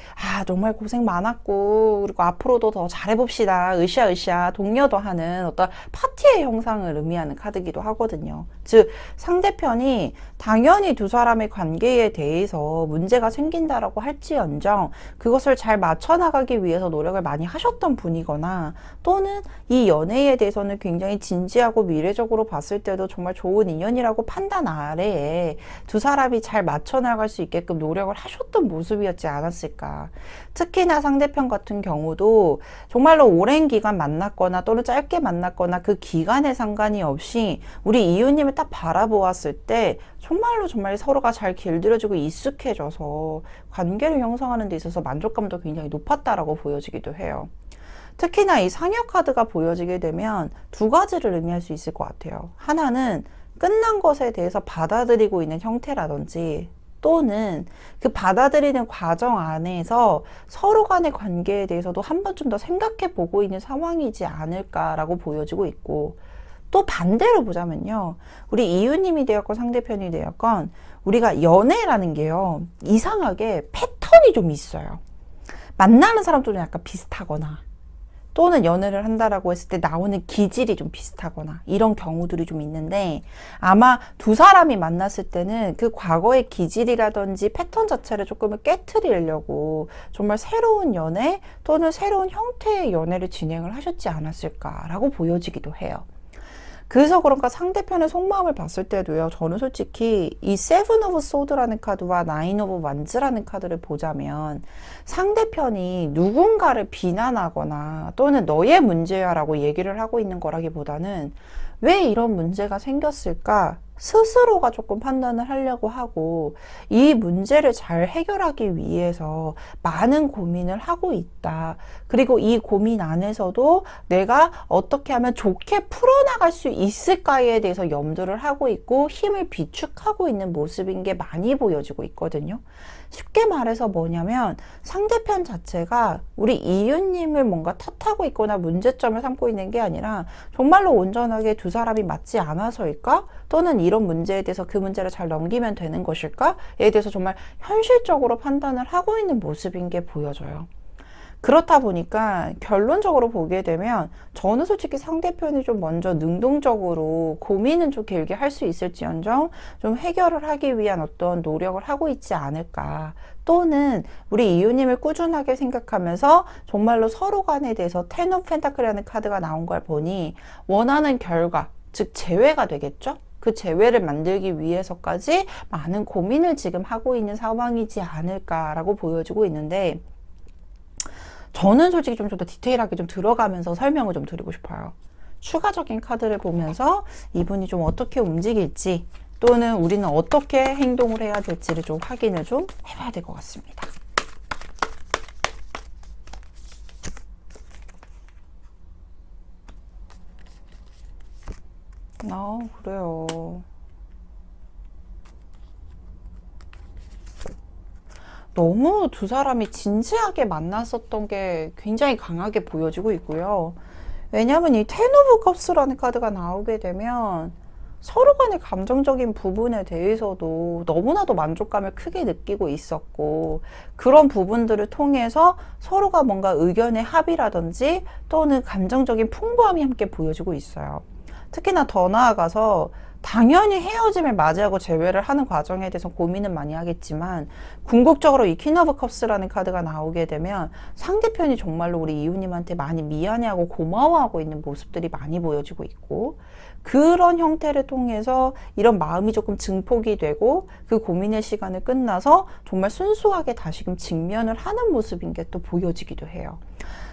정말 고생 많았고, 그리고 앞으로도 더 잘해봅시다, 으쌰으쌰 독려도 하는 어떤 파티의 형상을 의미하는 카드이기도 하거든요. 즉 상대편이 당연히 두 사람의 관계에 대해서 문제가 생긴다라고 할지언정 그것을 잘 맞춰나가기 위해서 노력을 많이 하셨던 분이거나, 또는 이 연애에 대해서는 굉장히 진지하고 미래적으로 봤을 때도 정말 좋은 인연이라고 판단 아래에 두 사람이 잘 맞춰나갈 수 있게끔 노력을 하셨던 모습이었지 않았을까. 특히나 상대편 같은 경우도 정말로 오랜 기간 만났거나 또는 짧게 만났거나 그 기간에 상관이 없이 우리 이유님을 딱 바라보았을 때 정말로 정말 서로가 잘 길들여지고 익숙해져서 관계를 형성하는 데 있어서 만족감도 굉장히 높았다라고 보여지기도 해요. 특히나 이 상여 카드가 보여지게 되면 두 가지를 의미할 수 있을 것 같아요. 하나는 끝난 것에 대해서 받아들이고 있는 형태라든지, 또는 그 받아들이는 과정 안에서 서로 간의 관계에 대해서도 한 번쯤 더 생각해 보고 있는 상황이지 않을까라고 보여지고 있고, 또 반대로 보자면요, 우리 이유님이 되었건 상대편이 되었건 우리가 연애라는 게요, 이상하게 패턴이 좀 있어요. 만나는 사람들은 약간 비슷하거나, 또는 연애를 한다라고 했을 때 나오는 기질이 좀 비슷하거나 이런 경우들이 좀 있는데, 아마 두 사람이 만났을 때는 그 과거의 기질이라든지 패턴 자체를 조금은 깨트리려고 정말 새로운 연애 또는 새로운 형태의 연애를 진행을 하셨지 않았을까라고 보여지기도 해요. 그래서 그런가 상대편의 속마음을 봤을 때도요, 저는 솔직히 이 세븐 오브 소드라는 카드와 나인 오브 완즈라는 카드를 보자면 상대편이 누군가를 비난하거나 또는 너의 문제야 라고 얘기를 하고 있는 거라기보다는 왜 이런 문제가 생겼을까 스스로가 조금 판단을 하려고 하고 이 문제를 잘 해결하기 위해서 많은 고민을 하고 있다. 그리고 이 고민 안에서도 내가 어떻게 하면 좋게 풀어나갈 수 있을까에 대해서 염두를 하고 있고 힘을 비축하고 있는 모습인 게 많이 보여지고 있거든요. 쉽게 말해서 뭐냐면 상대편 자체가 우리 이유님을 뭔가 탓하고 있거나 문제점을 삼고 있는 게 아니라 정말로 온전하게 두 사람이 맞지 않아서일까? 또는 이런 문제에 대해서 그 문제를 잘 넘기면 되는 것일까?에 대해서 정말 현실적으로 판단을 하고 있는 모습인 게 보여져요. 그렇다 보니까 결론적으로 보게 되면 저는 솔직히 상대편이 좀 먼저 능동적으로 고민은 좀 길게 할 수 있을지언정 좀 해결을 하기 위한 어떤 노력을 하고 있지 않을까. 또는 우리 이유님을 꾸준하게 생각하면서 정말로 서로 간에 대해서 텐 오브 펜타클이라는 카드가 나온 걸 보니 원하는 결과, 즉 재회가 되겠죠? 그 재회를 만들기 위해서까지 많은 고민을 지금 하고 있는 상황이지 않을까라고 보여지고 있는데 저는 솔직히 좀 더 디테일하게 좀 들어가면서 설명을 좀 드리고 싶어요. 추가적인 카드를 보면서 이분이 좀 어떻게 움직일지 또는 우리는 어떻게 행동을 해야 될지를 좀 확인을 좀 해봐야 될 것 같습니다. 그래요. 너무 두 사람이 진지하게 만났었던 게 굉장히 강하게 보여지고 있고요. 왜냐하면 이 텐 오브 컵스라는 카드가 나오게 되면 서로 간의 감정적인 부분에 대해서도 너무나도 만족감을 크게 느끼고 있었고 그런 부분들을 통해서 서로가 뭔가 의견의 합의라든지 또는 감정적인 풍부함이 함께 보여지고 있어요. 특히나 더 나아가서 당연히 헤어짐을 맞이하고 재회를 하는 과정에 대해서 고민은 많이 하겠지만 궁극적으로 이 퀸 오브 컵스라는 카드가 나오게 되면 상대편이 정말로 우리 이웃님한테 많이 미안해하고 고마워하고 있는 모습들이 많이 보여지고 있고 그런 형태를 통해서 이런 마음이 조금 증폭이 되고 그 고민의 시간을 끝나서 정말 순수하게 다시금 직면을 하는 모습인 게 또 보여지기도 해요.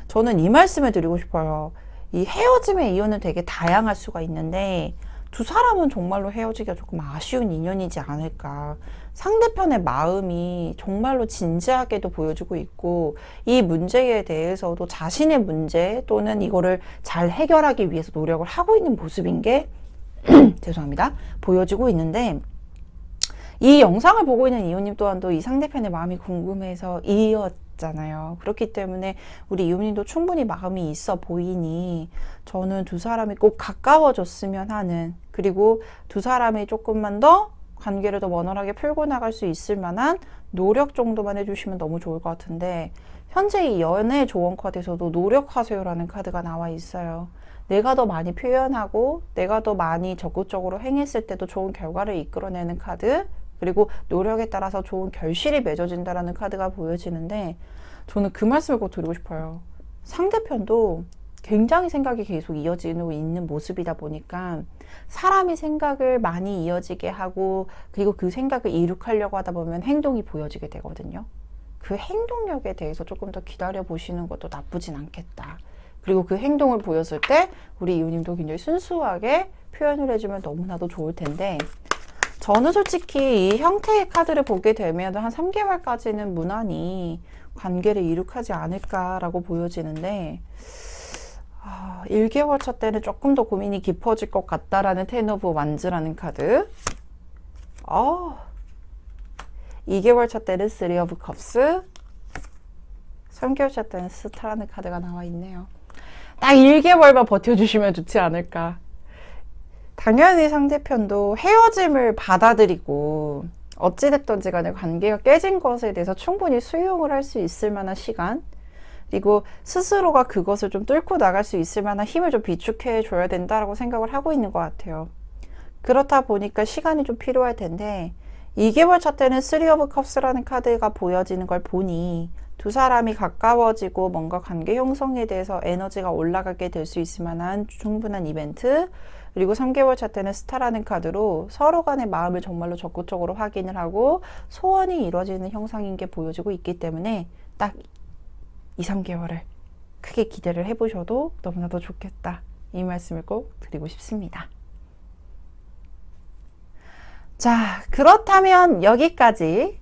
저는 이 말씀을 드리고 싶어요. 이 헤어짐의 이유는 되게 다양할 수가 있는데 두 사람은 정말로 헤어지기가 조금 아쉬운 인연이지 않을까. 상대편의 마음이 정말로 진지하게도 보여지고 있고 이 문제에 대해서도 자신의 문제 또는 이거를 잘 해결하기 위해서 노력을 하고 있는 모습인 게 죄송합니다. 보여지고 있는데 이 영상을 보고 있는 이웃님 또한도 이 상대편의 마음이 궁금해서 이었잖아요. 그렇기 때문에 우리 이웃님도 충분히 마음이 있어 보이니 저는 두 사람이 꼭 가까워졌으면 하는 그리고 두 사람이 조금만 더 관계를 더 원활하게 풀고 나갈 수 있을 만한 노력 정도만 해주시면 너무 좋을 것 같은데 현재 이 연애 조언 카드에서도 노력하세요라는 카드가 나와 있어요. 내가 더 많이 표현하고 내가 더 많이 적극적으로 행했을 때도 좋은 결과를 이끌어내는 카드 그리고 노력에 따라서 좋은 결실이 맺어진다라는 카드가 보여지는데 저는 그 말씀을 꼭 드리고 싶어요. 상대편도 굉장히 생각이 계속 이어지고 있는 모습이다 보니까 사람이 생각을 많이 이어지게 하고 그리고 그 생각을 이룩하려고 하다 보면 행동이 보여지게 되거든요. 그 행동력에 대해서 조금 더 기다려 보시는 것도 나쁘진 않겠다. 그리고 그 행동을 보였을 때 우리 이웃님도 굉장히 순수하게 표현을 해주면 너무나도 좋을 텐데 저는 솔직히 이 형태의 카드를 보게 되면 한 3개월까지는 무난히 관계를 이룩하지 않을까라고 보여지는데 1개월 차 때는 조금 더 고민이 깊어질 것 같다라는 텐 오브 완즈라는 카드 2개월 차 때는 3 오브 컵스 3개월 차 때는 스타라는 카드가 나와 있네요. 딱 1개월만 버텨주시면 좋지 않을까. 당연히 상대편도 헤어짐을 받아들이고 어찌됐든지 간에 관계가 깨진 것에 대해서 충분히 수용을 할 수 있을 만한 시간 그리고 스스로가 그것을 좀 뚫고 나갈 수 있을 만한 힘을 좀 비축해 줘야 된다라고 생각을 하고 있는 것 같아요. 그렇다 보니까 시간이 좀 필요할 텐데 2개월 차 때는 3 오브 컵스라는 카드가 보여지는 걸 보니 두 사람이 가까워지고 뭔가 관계 형성에 대해서 에너지가 올라가게 될 수 있을 만한 충분한 이벤트 그리고 3개월 차 때는 스타라는 카드로 서로 간의 마음을 정말로 적극적으로 확인을 하고 소원이 이루어지는 형상인 게 보여지고 있기 때문에 딱 2, 3개월을 크게 기대를 해보셔도 너무나도 좋겠다. 이 말씀을 꼭 드리고 싶습니다. 자, 그렇다면 여기까지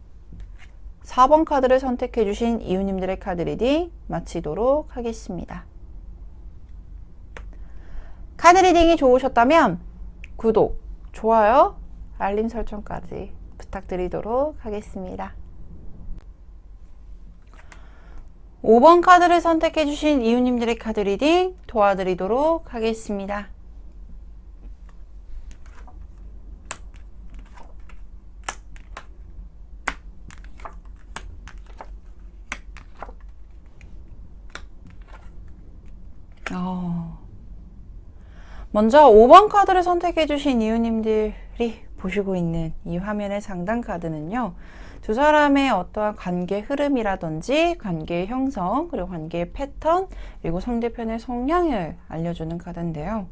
4번 카드를 선택해 주신 이웃님들의 카드 리딩 마치도록 하겠습니다. 카드 리딩이 좋으셨다면 구독, 좋아요, 알림 설정까지 부탁드리도록 하겠습니다. 5번 카드를 선택해 주신 이웃님들의 카드 리딩 도와드리도록 하겠습니다. 먼저 5번 카드를 선택해 주신 이웃님들이 보시고 있는 이 화면의 상단 카드는요, 두 사람의 어떠한 관계 흐름이라든지 관계의 형성, 그리고 관계의 패턴, 그리고 상대편의 성향을 알려주는 카드인데요.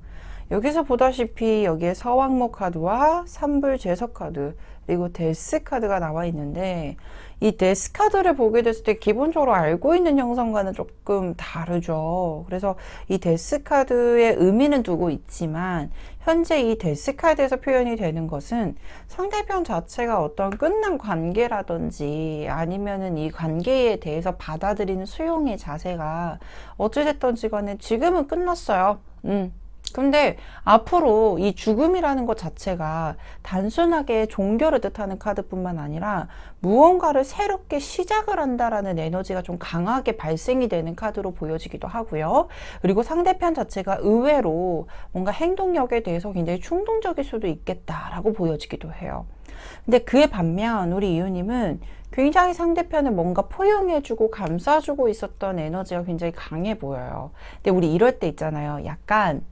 여기서 보다시피 여기에 서왕모 카드와 삼불제석 카드, 그리고 데스 카드가 나와 있는데, 이 데스 카드를 보게 됐을 때 기본적으로 알고 있는 형성과는 조금 다르죠. 그래서 이 데스 카드의 의미는 두고 있지만 현재 이 데스 카드에서 표현이 되는 것은 상대편 자체가 어떤 끝난 관계라든지 아니면은 이 관계에 대해서 받아들이는 수용의 자세가 어찌됐든지 간에 지금은 끝났어요. 근데 앞으로 이 죽음이라는 것 자체가 단순하게 종교를 뜻하는 카드뿐만 아니라 무언가를 새롭게 시작을 한다라는 에너지가 좀 강하게 발생이 되는 카드로 보여지기도 하고요. 그리고 상대편 자체가 의외로 뭔가 행동력에 대해서 굉장히 충동적일 수도 있겠다라고 보여지기도 해요. 근데 그에 반면 우리 이웃님은 굉장히 상대편을 뭔가 포용해주고 감싸주고 있었던 에너지가 굉장히 강해 보여요. 근데 우리 이럴 때 있잖아요. 약간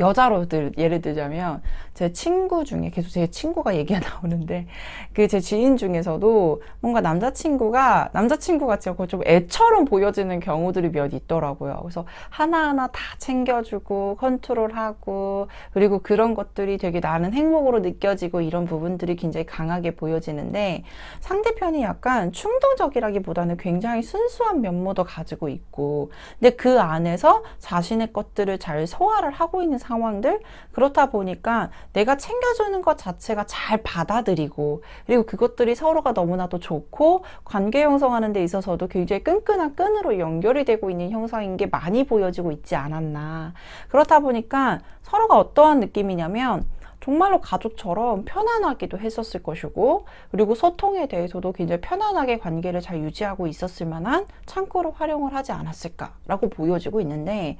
여자로들 예를 들자면 제 친구 중에 계속 제 친구가 얘기가 나오는데 그 제 지인 중에서도 뭔가 남자친구가 남자친구같이 좀 애처럼 보여지는 경우들이 몇 있더라고요. 그래서 하나하나 다 챙겨주고 컨트롤하고 그리고 그런 것들이 되게 나는 행복으로 느껴지고 이런 부분들이 굉장히 강하게 보여지는데 상대편이 약간 충동적이라기보다는 굉장히 순수한 면모도 가지고 있고 근데 그 안에서 자신의 것들을 잘 소화를 하고 있는 상황들 그렇다 보니까 내가 챙겨주는 것 자체가 잘 받아들이고 그리고 그것들이 서로가 너무나도 좋고 관계 형성하는 데 있어서도 굉장히 끈끈한 끈으로 연결이 되고 있는 형상인 게 많이 보여지고 있지 않았나. 그렇다 보니까 서로가 어떠한 느낌이냐면 정말로 가족처럼 편안하기도 했었을 것이고 그리고 소통에 대해서도 굉장히 편안하게 관계를 잘 유지하고 있었을 만한 창구로 활용을 하지 않았을까라고 보여지고 있는데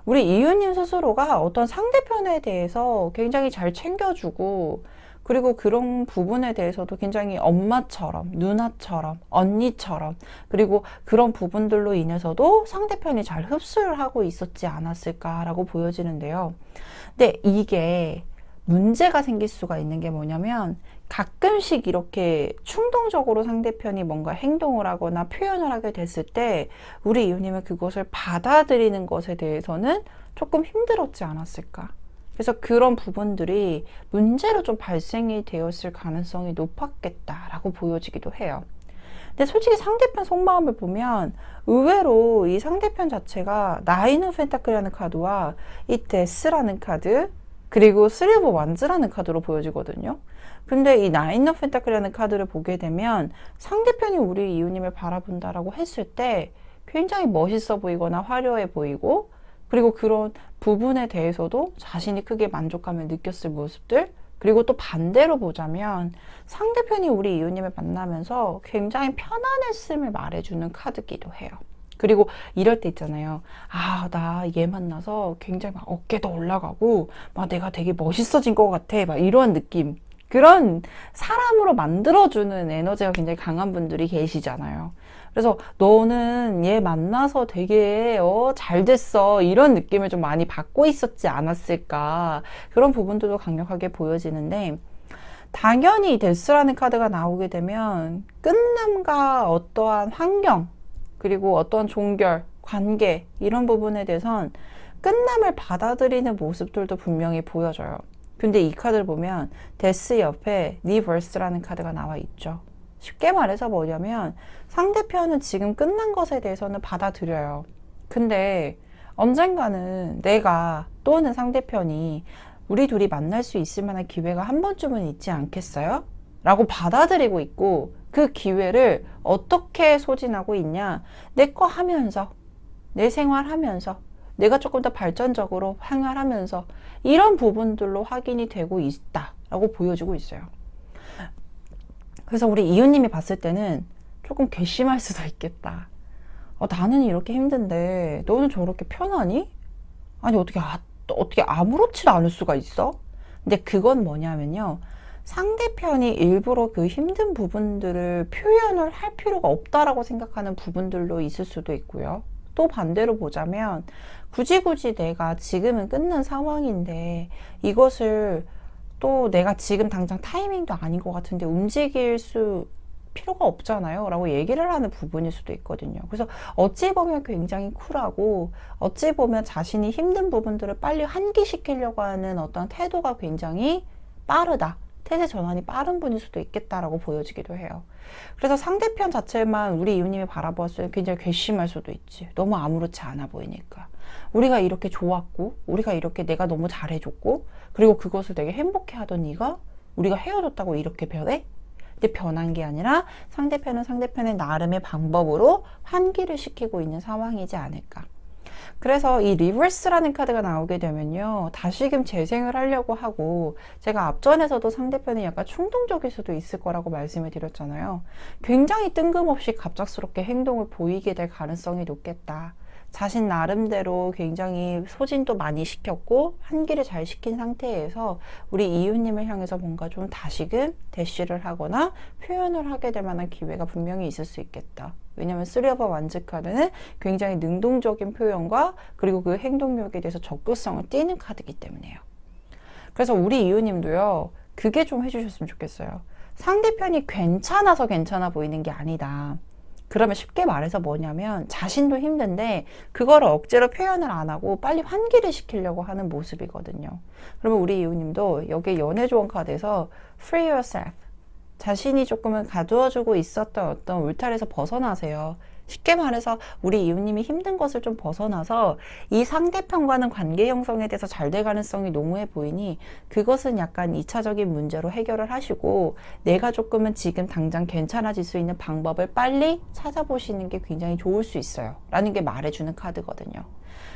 우리 이웃님 스스로가 어떤 상대편에 대해서 굉장히 잘 챙겨주고 그리고 그런 부분에 대해서도 굉장히 엄마처럼, 누나처럼, 언니처럼 그리고 그런 부분들로 인해서도 상대편이 잘 흡수를 하고 있었지 않았을까라고 보여지는데요. 근데 이게 문제가 생길 수가 있는 게 뭐냐면 가끔씩 이렇게 충동적으로 상대편이 뭔가 행동을 하거나 표현을 하게 됐을 때 우리 이웃님은 그것을 받아들이는 것에 대해서는 조금 힘들었지 않았을까. 그래서 그런 부분들이 문제로 좀 발생이 되었을 가능성이 높았겠다라고 보여지기도 해요. 근데 솔직히 상대편 속마음을 보면 의외로 이 상대편 자체가 나인 오브 펜타클이라는 카드와 이 데스라는 카드 그리고 쓰리 오브 완즈라는 카드로 보여지거든요. 근데 이 나인 오브 펜타클이라는 카드를 보게 되면 상대편이 우리 이웃님을 바라본다라고 했을 때 굉장히 멋있어 보이거나 화려해 보이고 그리고 그런 부분에 대해서도 자신이 크게 만족감을 느꼈을 모습들 그리고 또 반대로 보자면 상대편이 우리 이웃님을 만나면서 굉장히 편안했음을 말해주는 카드기도 해요. 그리고 이럴 때 있잖아요. 아, 나 얘 만나서 굉장히 막 어깨도 올라가고 막 내가 되게 멋있어진 것 같아. 막 이런 느낌. 그런 사람으로 만들어주는 에너지가 굉장히 강한 분들이 계시잖아요. 그래서 너는 얘 만나서 되게 잘 됐어. 이런 느낌을 좀 많이 받고 있었지 않았을까. 그런 부분들도 강력하게 보여지는데 당연히 데스라는 카드가 나오게 되면 끝남과 어떠한 환경 그리고 어떤 종결, 관계 이런 부분에 대해선 끝남을 받아들이는 모습들도 분명히 보여져요. 근데 이 카드를 보면 데스 옆에 리버스라는 카드가 나와 있죠. 쉽게 말해서 뭐냐면 상대편은 지금 끝난 것에 대해서는 받아들여요. 근데 언젠가는 내가 또는 상대편이 우리 둘이 만날 수 있을 만한 기회가 한 번쯤은 있지 않겠어요? 라고 받아들이고 있고, 그 기회를 어떻게 소진하고 있냐? 내 거 하면서, 내 생활 하면서, 내가 조금 더 발전적으로 생활하면서 이런 부분들로 확인이 되고 있다라고 보여주고 있어요. 그래서 우리 이웃님이 봤을 때는 조금 괘씸할 수도 있겠다. 나는 이렇게 힘든데 너는 저렇게 편하니? 아니 어떻게 아무렇지도 않을 수가 있어? 근데 그건 뭐냐면요, 상대편이 일부러 그 힘든 부분들을 표현을 할 필요가 없다라고 생각하는 부분들도 있을 수도 있고요. 또 반대로 보자면 굳이 내가 지금은 끝난 상황인데 이것을 또 내가 지금 당장 타이밍도 아닌 것 같은데 움직일 수 필요가 없잖아요 라고 얘기를 하는 부분일 수도 있거든요. 그래서 어찌 보면 굉장히 쿨하고, 어찌 보면 자신이 힘든 부분들을 빨리 환기시키려고 하는 어떤 태도가 굉장히 빠르다, 태세 전환이 빠른 분일 수도 있겠다라고 보여지기도 해요. 그래서 상대편 자체만 우리 이웃님이 바라보았을 때 굉장히 괘씸할 수도 있지. 너무 아무렇지 않아 보이니까. 우리가 이렇게 좋았고, 우리가 이렇게 내가 너무 잘해줬고, 그리고 그것을 되게 행복해하던 네가 우리가 헤어졌다고 이렇게 변해? 근데 변한 게 아니라 상대편은 상대편의 나름의 방법으로 환기를 시키고 있는 상황이지 않을까. 그래서 이 리버스라는 카드가 나오게 되면요, 다시금 재생을 하려고 하고, 제가 앞전에서도 상대편이 약간 충동적일 수도 있을 거라고 말씀을 드렸잖아요. 굉장히 뜬금없이 갑작스럽게 행동을 보이게 될 가능성이 높겠다. 자신 나름대로 굉장히 소진도 많이 시켰고 환기를 잘 시킨 상태에서 우리 이웃님을 향해서 뭔가 좀 다시금 대시를 하거나 표현을 하게 될 만한 기회가 분명히 있을 수 있겠다. 왜냐하면 3 오브 완즈 카드는 굉장히 능동적인 표현과 그리고 그 행동력에 대해서 적극성을 띠는 카드이기 때문에요. 그래서 우리 이웃님도요, 그게 좀 해주셨으면 좋겠어요. 상대편이 괜찮아서 괜찮아 보이는 게 아니다. 그러면 쉽게 말해서 뭐냐면 자신도 힘든데 그거를 억지로 표현을 안 하고 빨리 환기를 시키려고 하는 모습이거든요. 그러면 우리 이웃님도 여기 연애 조언 카드에서 free yourself, 자신이 조금은 가두어주고 있었던 어떤 울타리에서 벗어나세요. 쉽게 말해서 우리 이웃님이 힘든 것을 좀 벗어나서 이 상대편과는 관계 형성에 대해서 잘 될 가능성이 농후해 보이니 그것은 약간 2차적인 문제로 해결을 하시고 내가 조금은 지금 당장 괜찮아질 수 있는 방법을 빨리 찾아보시는 게 굉장히 좋을 수 있어요 라는 게 말해주는 카드거든요.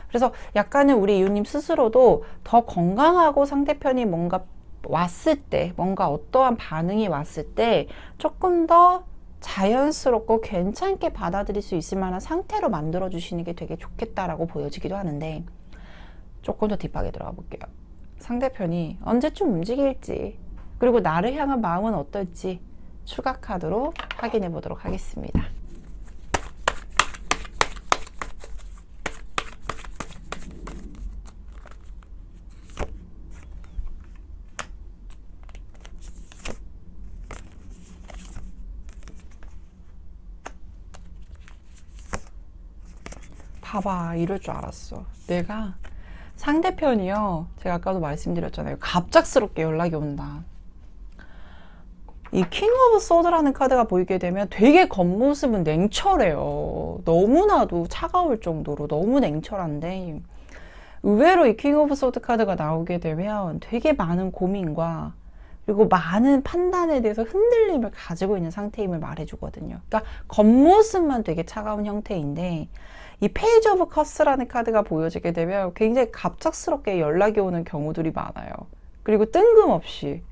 그래서 약간은 우리 이웃님 스스로도 더 건강하고 상대편이 뭔가 왔을 때, 뭔가 어떠한 반응이 왔을 때 조금 더 자연스럽고 괜찮게 받아들일 수 있을 만한 상태로 만들어 주시는 게 되게 좋겠다라고 보여지기도 하는데, 조금 더 딥하게 들어가 볼게요. 상대편이 언제쯤 움직일지, 그리고 나를 향한 마음은 어떨지 추가 카드로 확인해 보도록 하겠습니다. 봐봐, 이럴 줄 알았어. 내가 상대편이요, 제가 아까도 말씀드렸잖아요, 갑작스럽게 연락이 온다. 이 킹 오브 소드라는 카드가 보이게 되면 되게 겉모습은 냉철해요. 너무나도 차가울 정도로 너무 냉철한데, 의외로 이 킹 오브 소드 카드가 나오게 되면 되게 많은 고민과 그리고 많은 판단에 대해서 흔들림을 가지고 있는 상태임을 말해주거든요. 그러니까 겉모습만 되게 차가운 형태인데, 이 페이지 오브 컵스라는 카드가 보여지게 되면 굉장히 갑작스럽게 연락이 오는 경우들이 많아요. 그리고 뜬금없이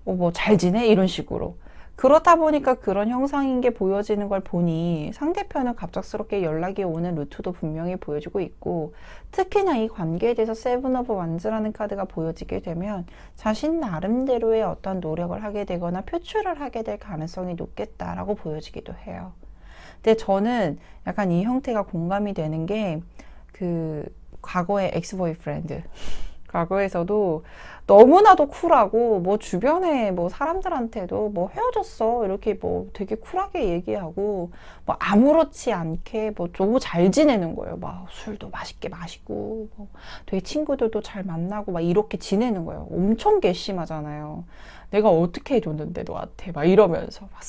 뭐 잘 지내? 이런 식으로. 그렇다 보니까 그런 형상인 게 보여지는 걸 보니 상대편은 갑작스럽게 연락이 오는 루트도 분명히 보여주고 있고, 특히나 이 관계에 대해서 7 오브 완즈라는 카드가 보여지게 되면 자신 나름대로의 어떤 노력을 하게 되거나 표출을 하게 될 가능성이 높겠다라고 보여지기도 해요. 근데 저는 약간 이 형태가 공감이 되는 게, 그 과거의 엑스보이프렌드, 과거에서도 너무나도 쿨하고 뭐 주변에 뭐 사람들한테도 뭐 헤어졌어 이렇게 뭐 되게 쿨하게 얘기하고 뭐 아무렇지 않게 뭐 너무 잘 지내는 거예요. 막 술도 맛있게 마시고 뭐 되게 친구들도 잘 만나고 막 이렇게 지내는 거예요. 엄청 괘씸하잖아요. 내가 어떻게 해줬는데 너한테 막 이러면서 막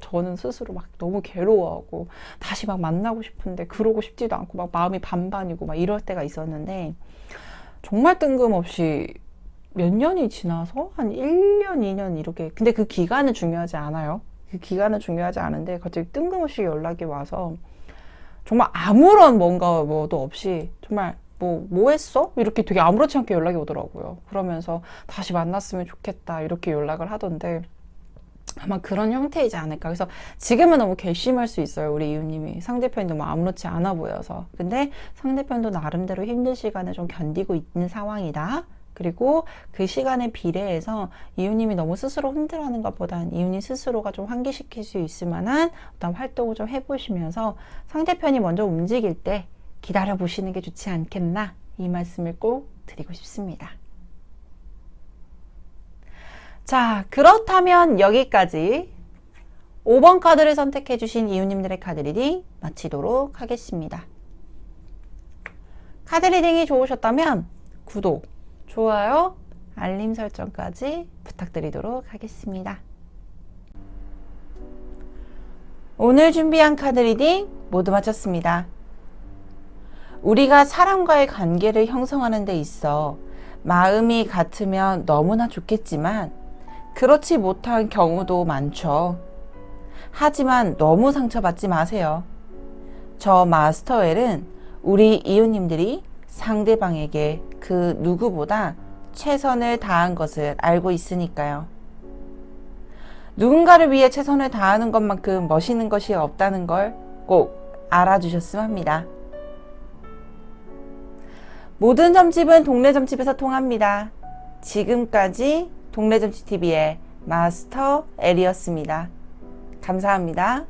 저는 스스로 막 너무 괴로워하고 다시 막 만나고 싶은데 그러고 싶지도 않고 막 마음이 반반이고 막 이럴 때가 있었는데, 정말 뜬금없이 몇 년이 지나서 한 1년, 2년 이렇게. 근데 그 기간은 중요하지 않아요. 그 기간은 중요하지 않은데 갑자기 뜬금없이 연락이 와서 정말 아무런 뭔가 뭐도 없이 정말 뭐 했어? 이렇게 되게 아무렇지 않게 연락이 오더라고요. 그러면서 다시 만났으면 좋겠다 이렇게 연락을 하던데 아마 그런 형태이지 않을까. 그래서 지금은 너무 괘씸할 수 있어요. 우리 이웃님이 상대편이 너무 아무렇지 않아 보여서. 근데 상대편도 나름대로 힘든 시간을 좀 견디고 있는 상황이다. 그리고 그 시간에 비례해서 이웃님이 너무 스스로 힘들어하는 것보단 이웃님 스스로가 좀 환기시킬 수 있을 만한 어떤 활동을 좀 해보시면서 상대편이 먼저 움직일 때 기다려 보시는 게 좋지 않겠나, 이 말씀을 꼭 드리고 싶습니다. 자, 그렇다면 여기까지 5번 카드를 선택해 주신 이웃님들의 카드 리딩 마치도록 하겠습니다. 카드 리딩이 좋으셨다면 구독, 좋아요, 알림 설정까지 부탁드리도록 하겠습니다. 오늘 준비한 카드 리딩 모두 마쳤습니다. 우리가 사람과의 관계를 형성하는 데 있어 마음이 같으면 너무나 좋겠지만 그렇지 못한 경우도 많죠. 하지만 너무 상처받지 마세요. 저 마스터웰은 우리 이웃님들이 상대방에게 그 누구보다 최선을 다한 것을 알고 있으니까요. 누군가를 위해 최선을 다하는 것만큼 멋있는 것이 없다는 걸 꼭 알아주셨으면 합니다. 모든 점집은 동네 점집에서 통합니다. 지금까지 동네 점집 TV의 마스터 엘이었습니다. 감사합니다.